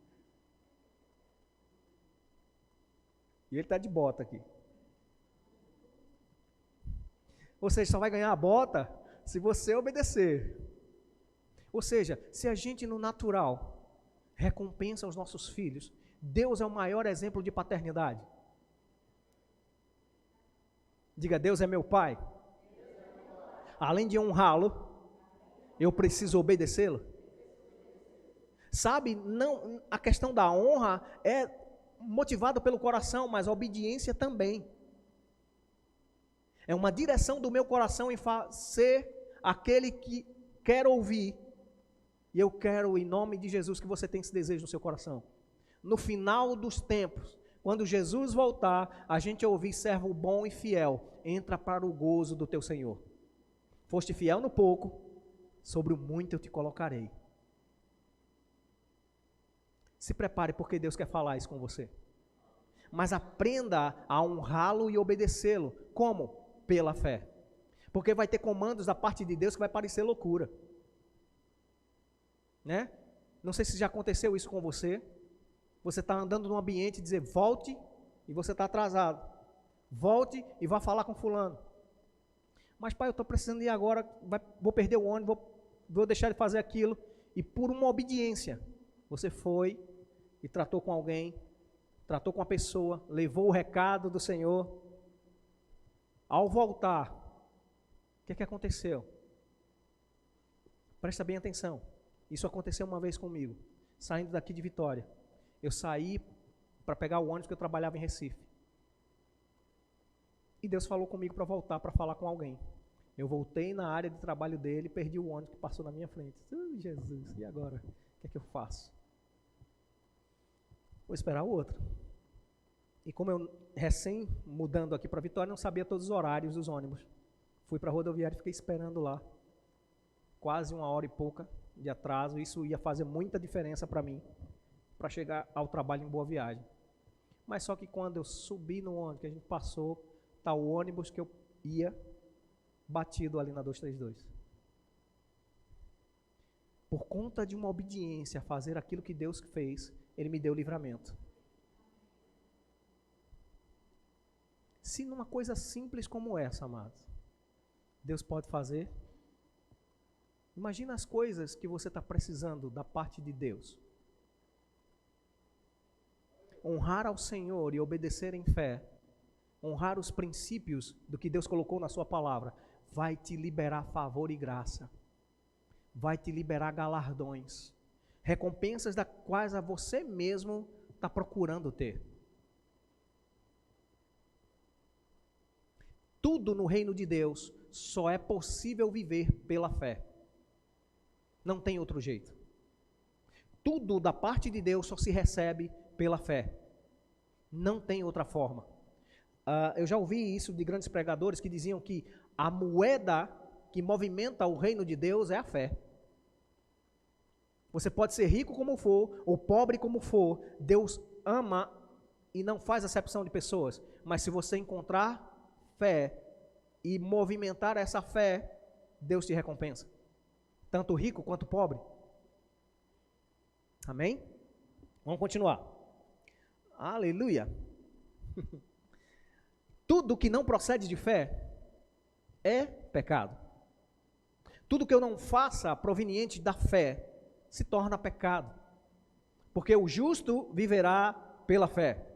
E ele está de bota aqui. Ou seja, só vai ganhar a bota se você obedecer. Ou seja, se a gente no natural recompensa os nossos filhos, Deus é o maior exemplo de paternidade. Diga, Deus é meu pai. Além de honrá-lo, eu preciso obedecê-lo. Sabe, não, a questão da honra é motivada pelo coração, mas a obediência também. É uma direção do meu coração em ser aquele que quer ouvir. E eu quero, em nome de Jesus, que você tenha esse desejo no seu coração. No final dos tempos, quando Jesus voltar, a gente ouvir servo bom e fiel, entra para o gozo do teu Senhor. Foste fiel no pouco, sobre o muito eu te colocarei. Se prepare, porque Deus quer falar isso com você. Mas aprenda a honrá-lo e obedecê-lo. Como? Pela fé. Porque vai ter comandos da parte de Deus que vai parecer loucura. Né? Não sei se já aconteceu isso com você. Você está andando num ambiente e dizer, volte, e você está atrasado. Volte e vá falar com fulano. Mas pai, eu estou precisando ir agora, vou perder o ônibus, vou deixar de fazer aquilo. E por uma obediência, você foi e tratou com alguém, tratou com a pessoa, levou o recado do Senhor. Ao voltar, o que aconteceu? Presta bem atenção. Isso aconteceu uma vez comigo, saindo daqui de Vitória. Eu saí para pegar o ônibus que eu trabalhava em Recife. E Deus falou comigo para voltar, para falar com alguém. Eu voltei na área de trabalho dele, perdi o ônibus que passou na minha frente. Jesus, e agora? O que é que eu faço? vou esperar o outro. E como eu, recém mudando aqui para Vitória, não sabia todos os horários dos ônibus. Fui para a rodoviária e fiquei esperando lá. Quase 1 hora e pouca de atraso. Isso ia fazer muita diferença para mim, para chegar ao trabalho em boa viagem. Mas só que quando eu subi no ônibus, que a gente passou, está o ônibus que eu ia batido ali na 232. Por conta de uma obediência a fazer aquilo que Deus fez, Ele me deu livramento. Se numa coisa simples como essa, amados, Deus pode fazer, imagina as coisas que você está precisando da parte de Deus. Honrar ao Senhor e obedecer em fé, honrar os princípios do que Deus colocou na sua palavra, vai te liberar favor e graça, vai te liberar galardões, recompensas das quais a você mesmo está procurando ter. Tudo no reino de Deus só é possível viver pela fé. Não tem outro jeito. Tudo da parte de Deus só se recebe pela fé. Não tem outra forma. Eu já ouvi isso de grandes pregadores que diziam que a moeda que movimenta o reino de Deus é a fé. Você pode ser rico como for, ou pobre como for, Deus ama e não faz acepção de pessoas. Mas se você encontrar fé e movimentar essa fé, Deus te recompensa. Tanto rico quanto pobre. Amém? Vamos continuar. Aleluia. Tudo que não procede de fé é pecado. Tudo que eu não faça proveniente da fé se torna pecado. Porque o justo viverá pela fé.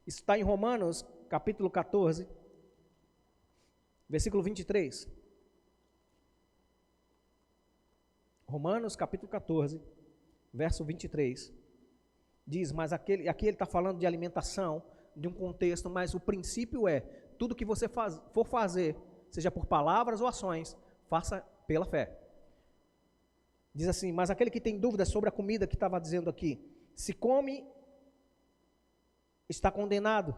Isso está em Romanos, capítulo 14, versículo 23. Romanos, capítulo 14, verso 23. Diz, mas aqui ele está falando de alimentação, de um contexto, mas o princípio é, tudo que você for fazer, seja por palavras ou ações, faça pela fé. Diz assim, mas aquele que tem dúvidas sobre a comida que estava dizendo aqui, se come, está condenado,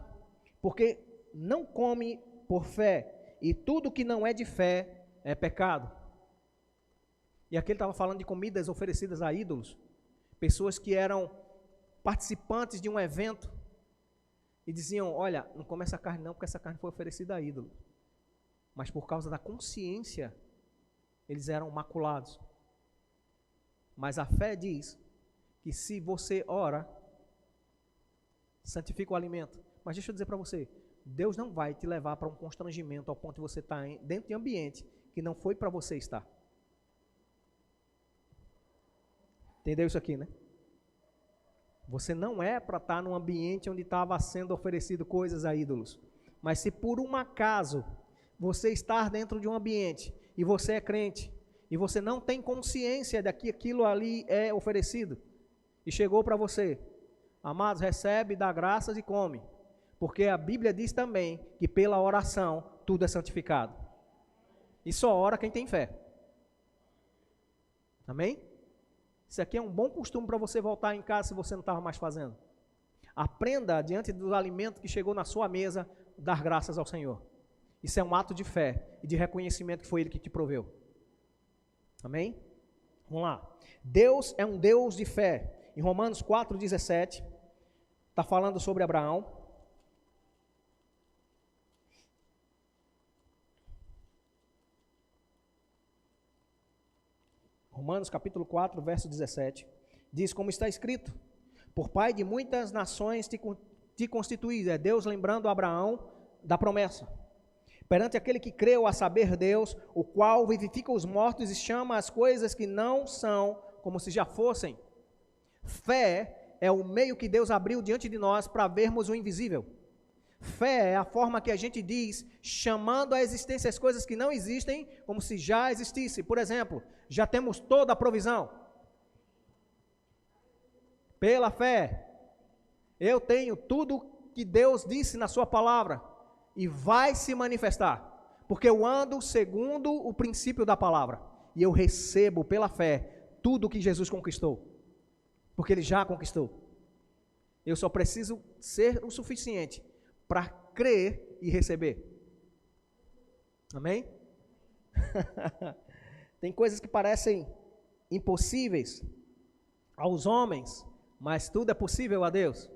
porque não come por fé, e tudo que não é de fé é pecado. E aqui ele estava falando de comidas oferecidas a ídolos, pessoas que eram participantes de um evento, e diziam, olha, não come essa carne não, porque essa carne foi oferecida a ídolo. Mas por causa da consciência, eles eram maculados. Mas a fé diz que se você ora, santifica o alimento. Mas deixa eu dizer para você, Deus não vai te levar para um constrangimento ao ponto de você estar dentro de um ambiente que não foi para você estar. Entendeu isso aqui, né? Você não é para estar num ambiente onde estava sendo oferecido coisas a ídolos. Mas se por um acaso você estar dentro de um ambiente e você é crente, e você não tem consciência de que aquilo ali é oferecido, e chegou para você, amados, recebe, dá graças e come, porque a Bíblia diz também que pela oração tudo é santificado, e só ora quem tem fé. Amém? Isso aqui é um bom costume para você voltar em casa se você não estava mais fazendo. Aprenda, diante do alimento que chegou na sua mesa, dar graças ao Senhor. Isso é um ato de fé e de reconhecimento que foi Ele que te proveu. Amém? Vamos lá. Deus é um Deus de fé. Em Romanos 4,17, está falando sobre Abraão. Romanos capítulo 4, verso 17. Diz, como está escrito, por pai de muitas nações te constituís. É Deus lembrando a Abraão da promessa. Perante aquele que creu, a saber Deus, o qual vivifica os mortos e chama as coisas que não são como se já fossem. Fé é o meio que Deus abriu diante de nós para vermos o invisível. Fé é a forma que a gente diz, chamando à existência as coisas que não existem, como se já existissem. Por exemplo, já temos toda a provisão. Pela fé, eu tenho tudo que Deus disse na sua palavra. E vai se manifestar, porque eu ando segundo o princípio da palavra, e eu recebo pela fé tudo que Jesus conquistou, porque Ele já conquistou. Eu só preciso ser o suficiente para crer e receber. Amém? Tem coisas que parecem impossíveis aos homens, mas tudo é possível a Deus.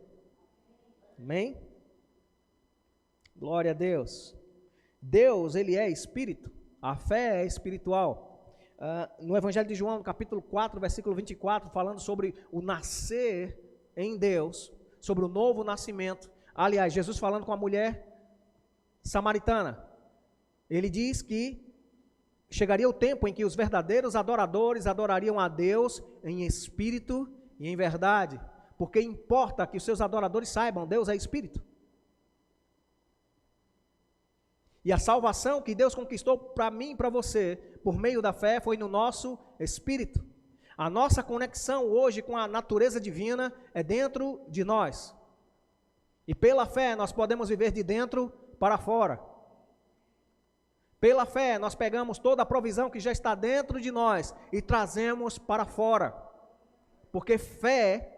Amém? Glória a Deus. Deus, Ele é Espírito. A fé é espiritual. No Evangelho de João, no capítulo 4, versículo 24, falando sobre o nascer em Deus, sobre o novo nascimento. Aliás, Jesus falando com a mulher samaritana. Ele diz que chegaria o tempo em que os verdadeiros adoradores adorariam a Deus em espírito e em verdade. Porque importa que os seus adoradores saibam, Deus é Espírito. E a salvação que Deus conquistou para mim e para você, por meio da fé, foi no nosso espírito. A nossa conexão hoje com a natureza divina é dentro de nós. E pela fé nós podemos viver de dentro para fora. Pela fé nós pegamos toda a provisão que já está dentro de nós e trazemos para fora. Porque fé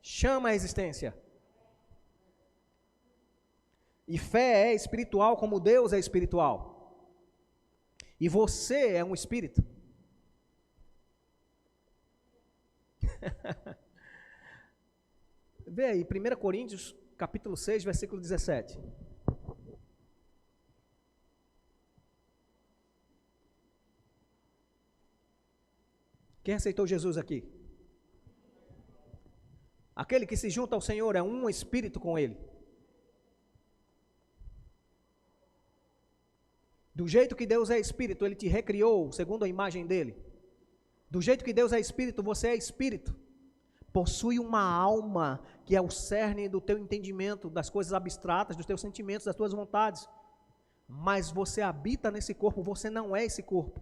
chama a existência. E fé é espiritual como Deus é espiritual. E você é um espírito. Vê aí, 1 Coríntios, capítulo 6, versículo 17. Quem aceitou Jesus aqui? Aquele que se junta ao Senhor é um espírito com Ele. Do jeito que Deus é espírito, Ele te recriou segundo a imagem dEle. Do jeito que Deus é espírito, você é espírito. Possui uma alma que é o cerne do teu entendimento, das coisas abstratas, dos teus sentimentos, das tuas vontades. Mas você habita nesse corpo, você não é esse corpo.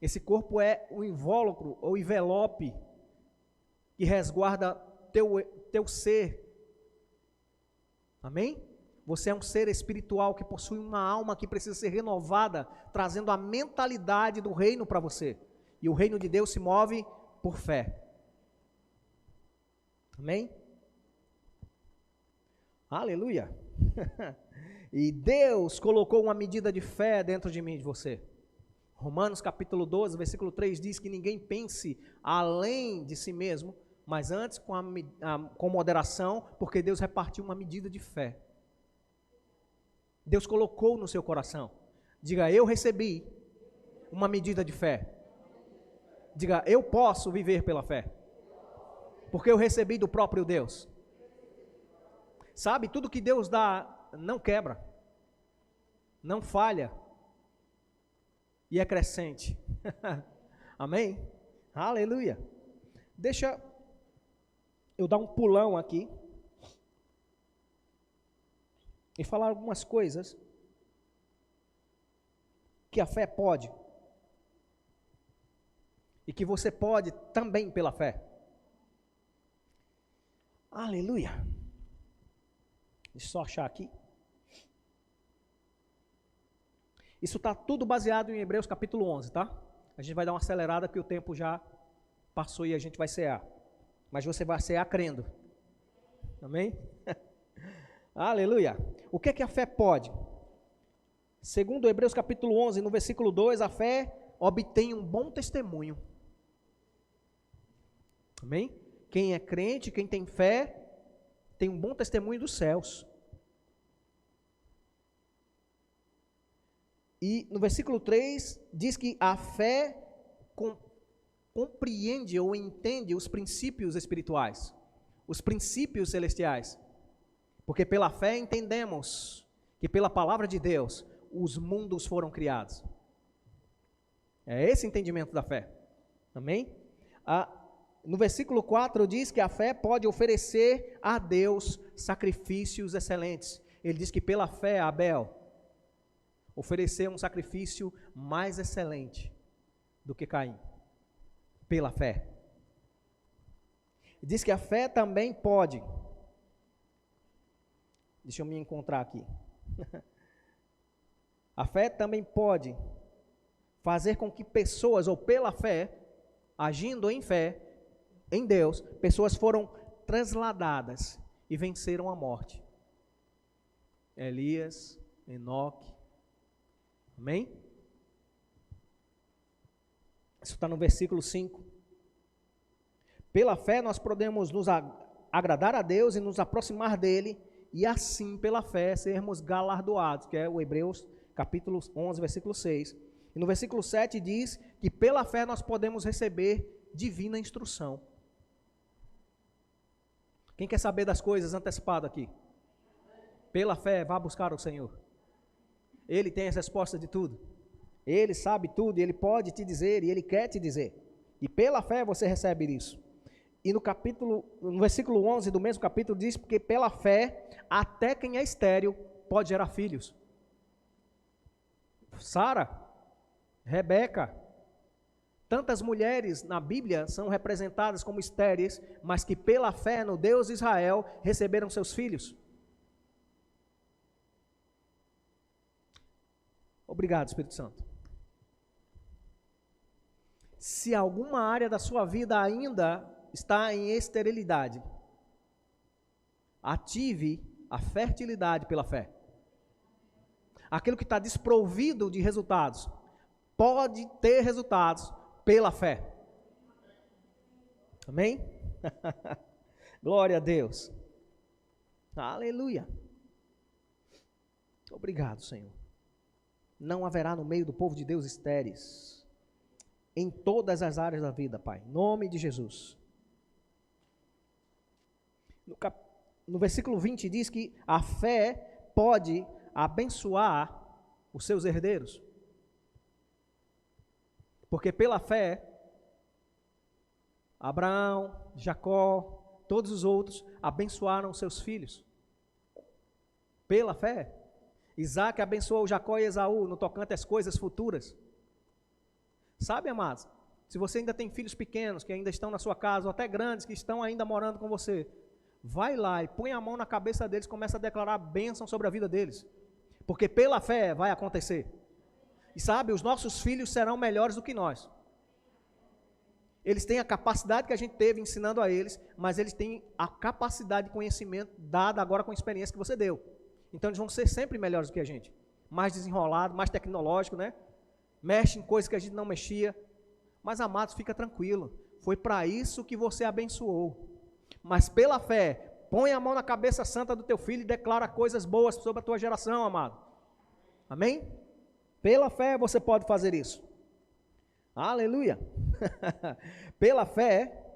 Esse corpo é o invólucro ou envelope que resguarda teu ser. Amém? Você é um ser espiritual que possui uma alma que precisa ser renovada, trazendo a mentalidade do reino para você. E o reino de Deus se move por fé. Amém? Aleluia! E Deus colocou uma medida de fé dentro de mim e de você. Romanos capítulo 12, versículo 3 diz que ninguém pense além de si mesmo, mas antes com moderação, porque Deus repartiu uma medida de fé. Deus colocou no seu coração. Diga, eu recebi uma medida de fé. Diga, eu posso viver pela fé. Porque eu recebi do próprio Deus. Sabe, tudo que Deus dá não quebra, não falha e é crescente. Amém? Aleluia. Deixa eu dar um pulão aqui e falar algumas coisas que a fé pode e que você pode também pela fé. Aleluia. Deixa eu só achar aqui. Isso está tudo baseado em Hebreus capítulo 11, tá? A gente vai dar uma acelerada porque o tempo já passou e a gente vai cear. Mas você vai cear crendo. Amém? Aleluia. O que é que a fé pode? Segundo Hebreus capítulo 11, no versículo 2, a fé obtém um bom testemunho. Amém? Quem é crente, quem tem fé, tem um bom testemunho dos céus. E no versículo 3, diz que a fé compreende ou entende os princípios espirituais, os princípios celestiais. Porque pela fé entendemos que pela palavra de Deus os mundos foram criados. É esse entendimento da fé. Amém? No versículo 4 diz que a fé pode oferecer a Deus sacrifícios excelentes. Ele diz que pela fé Abel ofereceu um sacrifício mais excelente do que Caim. Pela fé. Diz que a fé também pode. Deixa eu me encontrar aqui. A fé também pode fazer com que pessoas, ou pela fé, agindo em fé, em Deus, pessoas foram transladadas e venceram a morte. Elias, Enoque, amém? Isso está no versículo 5. Pela fé nós podemos nos agradar a Deus e nos aproximar dele, e assim, pela fé, sermos galardoados, que é o Hebreus capítulo 11, versículo 6. E no versículo 7 diz que pela fé nós podemos receber divina instrução. Quem quer saber das coisas antecipado aqui? Pela fé, vá buscar o Senhor. Ele tem as respostas de tudo. Ele sabe tudo, e Ele pode te dizer, e Ele quer te dizer. E pela fé você recebe isso. E no versículo 11 do mesmo capítulo diz, porque pela fé, até quem é estéril pode gerar filhos. Sara, Rebeca, tantas mulheres na Bíblia são representadas como estéreis, mas que pela fé no Deus de Israel receberam seus filhos. Obrigado, Espírito Santo. Se alguma área da sua vida ainda está em esterilidade, ative a fertilidade pela fé. Aquilo que está desprovido de resultados, pode ter resultados pela fé. Amém? Glória a Deus. Aleluia. Obrigado, Senhor. Não haverá no meio do povo de Deus estéreis, em todas as áreas da vida, Pai, em nome de Jesus. No versículo 20 diz que a fé pode abençoar os seus herdeiros, porque pela fé, Abraão, Jacó, todos os outros abençoaram seus filhos, pela fé. Isaac abençoou Jacó e Esaú no tocante às coisas futuras. Sabe, amados, se você ainda tem filhos pequenos que ainda estão na sua casa, ou até grandes que estão ainda morando com você, vai lá e põe a mão na cabeça deles, começa a declarar bênção sobre a vida deles, porque pela fé vai acontecer. E sabe, os nossos filhos serão melhores do que nós. Eles têm a capacidade que a gente teve ensinando a eles, mas eles têm a capacidade de conhecimento dada agora com a experiência que você deu. Então eles vão ser sempre melhores do que a gente, mais desenrolado, mais tecnológico, né? Mexe em coisas que a gente não mexia. Mas, amados, fica tranquilo, foi para isso que você abençoou. Mas pela fé, põe a mão na cabeça santa do teu filho e declara coisas boas sobre a tua geração, amado. Amém? Pela fé você pode fazer isso. Aleluia. Pela fé,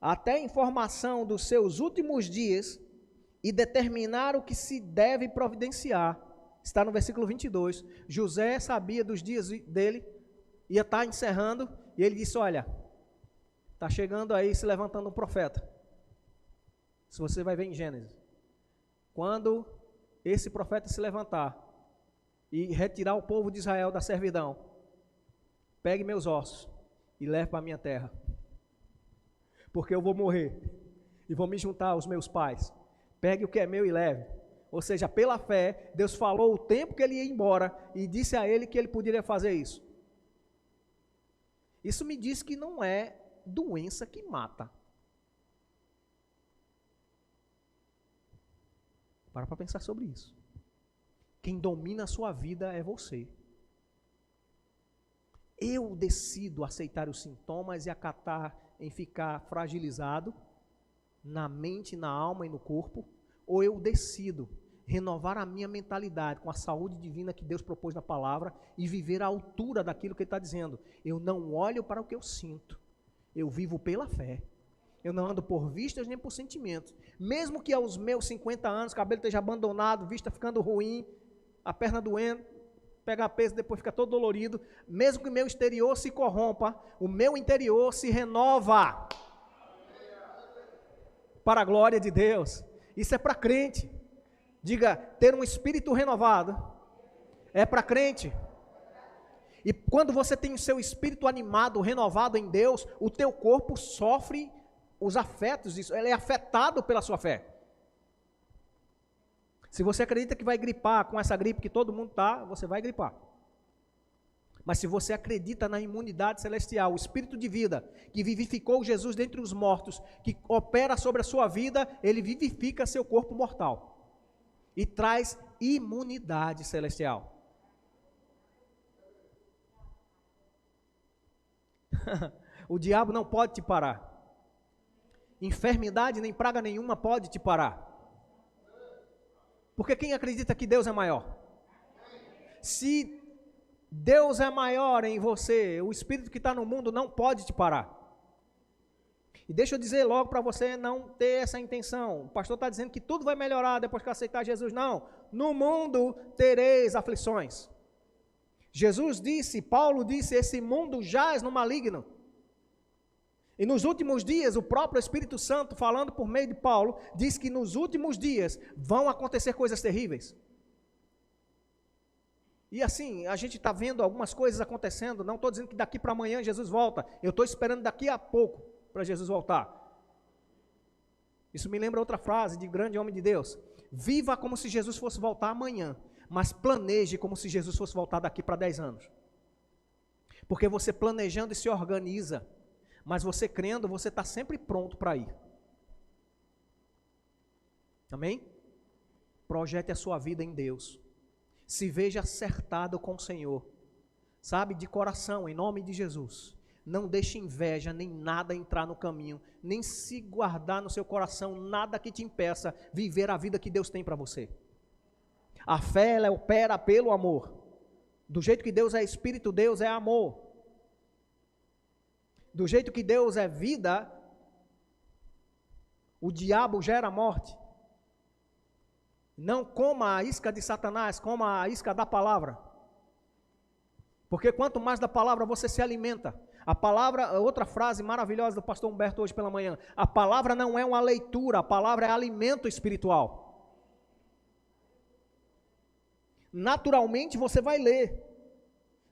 até a informação dos seus últimos dias e determinar o que se deve providenciar. Está no versículo 22. José sabia dos dias dele, ia estar encerrando, e ele disse, olha, está chegando aí, se levantando um profeta. Se você vai ver em Gênesis. Quando esse profeta se levantar e retirar o povo de Israel da servidão, pegue meus ossos e leve para a minha terra. Porque eu vou morrer e vou me juntar aos meus pais. Pegue o que é meu e leve. Ou seja, pela fé, Deus falou o tempo que ele ia embora e disse a ele que ele poderia fazer isso. Isso me diz que não é doença que mata. Para pensar sobre isso. Quem domina a sua vida é você. Eu decido aceitar os sintomas e acatar em ficar fragilizado na mente, na alma e no corpo, ou eu decido renovar a minha mentalidade com a saúde divina que Deus propôs na palavra e viver à altura daquilo que Ele está dizendo. Eu não olho para o que eu sinto, eu vivo pela fé. Eu não ando por vistas nem por sentimentos. Mesmo que aos meus 50 anos, o cabelo esteja abandonado, vista ficando ruim, a perna doendo, pegar peso, depois fica todo dolorido, mesmo que o meu exterior se corrompa, o meu interior se renova. Para a glória de Deus. Isso é para crente. Diga, ter um espírito renovado é para crente. E quando você tem o seu espírito animado, renovado em Deus, o teu corpo sofre os afetos disso, ele é afetado pela sua fé. Se você acredita que vai gripar com essa gripe que todo mundo está, você vai gripar. Mas se você acredita na imunidade celestial, o Espírito de vida, que vivificou Jesus dentre os mortos, que opera sobre a sua vida, ele vivifica seu corpo mortal e traz imunidade celestial. O diabo não pode te parar. Enfermidade nem praga nenhuma pode te parar. Porque quem acredita que Deus é maior? Se Deus é maior em você, o espírito que está no mundo não pode te parar. E deixa eu dizer logo para você não ter essa intenção. O pastor está dizendo que tudo vai melhorar depois que aceitar Jesus. Não. No mundo tereis aflições. Jesus disse, Paulo disse, esse mundo jaz no maligno. E nos últimos dias, o próprio Espírito Santo, falando por meio de Paulo, diz que nos últimos dias vão acontecer coisas terríveis. E assim, a gente está vendo algumas coisas acontecendo, não estou dizendo que daqui para amanhã Jesus volta, eu estou esperando daqui a pouco para Jesus voltar. Isso me lembra outra frase de grande homem de Deus: viva como se Jesus fosse voltar amanhã, mas planeje como se Jesus fosse voltar daqui para 10 anos. Porque você planejando e se organiza, mas você crendo, você está sempre pronto para ir. Amém? Projete a sua vida em Deus. Se veja acertado com o Senhor. Sabe, de coração, em nome de Jesus. Não deixe inveja, nem nada entrar no caminho, nem se guardar no seu coração, nada que te impeça viver a vida que Deus tem para você. A fé, ela opera pelo amor. Do jeito que Deus é Espírito, Deus é amor. Do jeito que Deus é vida, o diabo gera morte. Não coma a isca de Satanás, coma a isca da palavra. Porque quanto mais da palavra você se alimenta. A palavra, outra frase maravilhosa do pastor Humberto hoje pela manhã: a palavra não é uma leitura, a palavra é alimento espiritual. Naturalmente você vai ler,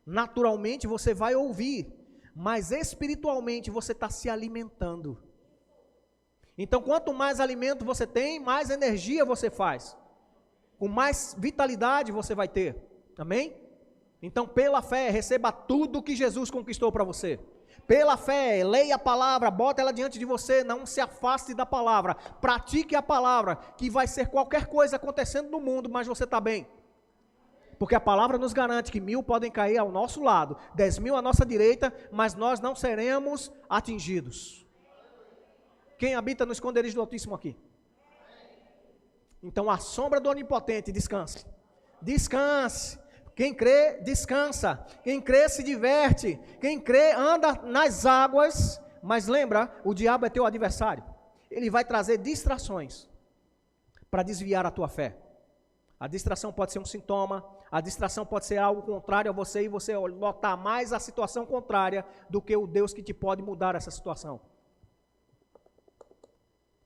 naturalmente você vai ouvir, mas espiritualmente você está se alimentando. Então, quanto mais alimento você tem, mais energia você faz, com mais vitalidade você vai ter. Amém? Então, pela fé, receba tudo que Jesus conquistou para você. Pela fé, leia a palavra, bota ela diante de você, não se afaste da palavra, pratique a palavra, que vai ser qualquer coisa acontecendo no mundo, mas você está bem. Porque a palavra nos garante que 1000 podem cair ao nosso lado, 10.000 à nossa direita, mas nós não seremos atingidos. Quem habita no esconderijo do Altíssimo aqui? Então a sombra do Onipotente, descanse. Descanse. Quem crê, descansa. Quem crê, se diverte. Quem crê, anda nas águas. Mas lembra, o diabo é teu adversário. Ele vai trazer distrações para desviar a tua fé. A distração pode ser um sintoma, a distração pode ser algo contrário a você e você notar mais a situação contrária do que o Deus que te pode mudar essa situação.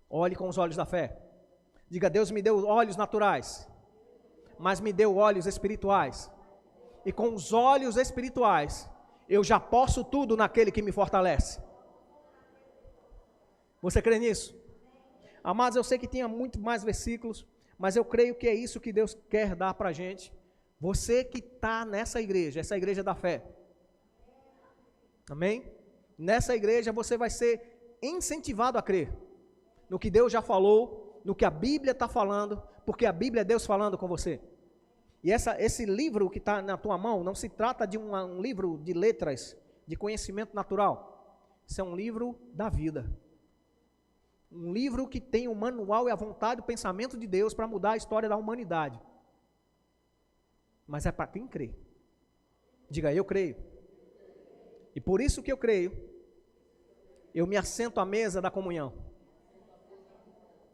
Olhe com os olhos da fé. Diga: Deus me deu olhos naturais, mas me deu olhos espirituais. E com os olhos espirituais, eu já posso tudo naquele que me fortalece. Você crê nisso? Amados, eu sei que tinha muito mais versículos, mas eu creio que é isso que Deus quer dar para a gente. Você que está nessa igreja, essa igreja da fé. Amém? Nessa igreja você vai ser incentivado a crer no que Deus já falou, no que a Bíblia está falando, porque a Bíblia é Deus falando com você. E esse livro que está na tua mão, não se trata de um livro de letras, de conhecimento natural. Isso é um livro da vida. Um livro que tem o manual e a vontade, o pensamento de Deus para mudar a história da humanidade. Mas é para quem crê. Diga: eu creio. E por isso que eu creio, eu me assento à mesa da comunhão.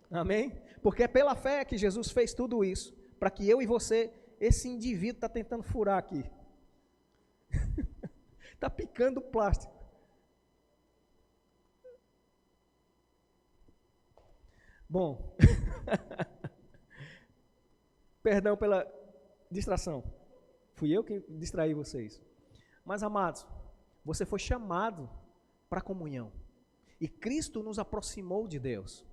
Amém? Porque é pela fé que Jesus fez tudo isso, para que eu e você, esse indivíduo está tentando furar aqui. Está picando plástico. Bom, perdão pela distração, fui eu que distraí vocês. Mas amados, você foi chamado para a comunhão, e Cristo nos aproximou de Deus.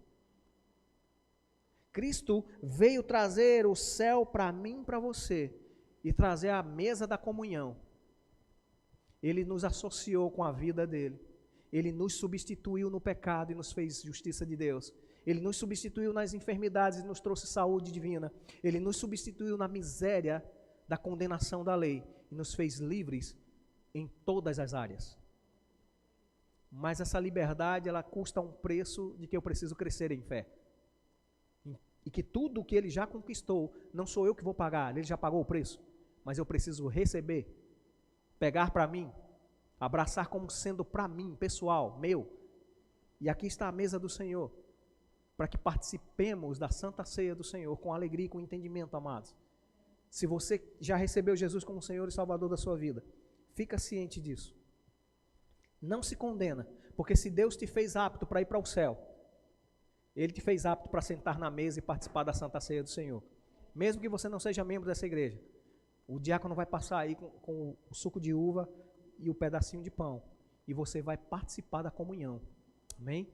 Cristo veio trazer o céu para mim e para você, e trazer a mesa da comunhão. Ele nos associou com a vida dele. Ele nos substituiu no pecado e nos fez justiça de Deus. Ele nos substituiu nas enfermidades e nos trouxe saúde divina. Ele nos substituiu na miséria da condenação da lei e nos fez livres em todas as áreas. Mas essa liberdade, ela custa um preço de que eu preciso crescer em fé. E que tudo o que ele já conquistou, não sou eu que vou pagar, ele já pagou o preço, mas eu preciso receber, pegar para mim, abraçar como sendo para mim, pessoal, meu. E aqui está a mesa do Senhor, para que participemos da Santa Ceia do Senhor com alegria e com entendimento, amados. Se você já recebeu Jesus como Senhor e Salvador da sua vida, fica ciente disso. Não se condena, porque se Deus te fez apto para ir para o céu, Ele te fez apto para sentar na mesa e participar da Santa Ceia do Senhor. Mesmo que você não seja membro dessa igreja, o diácono vai passar aí com o suco de uva e o pedacinho de pão, e você vai participar da comunhão. Amém?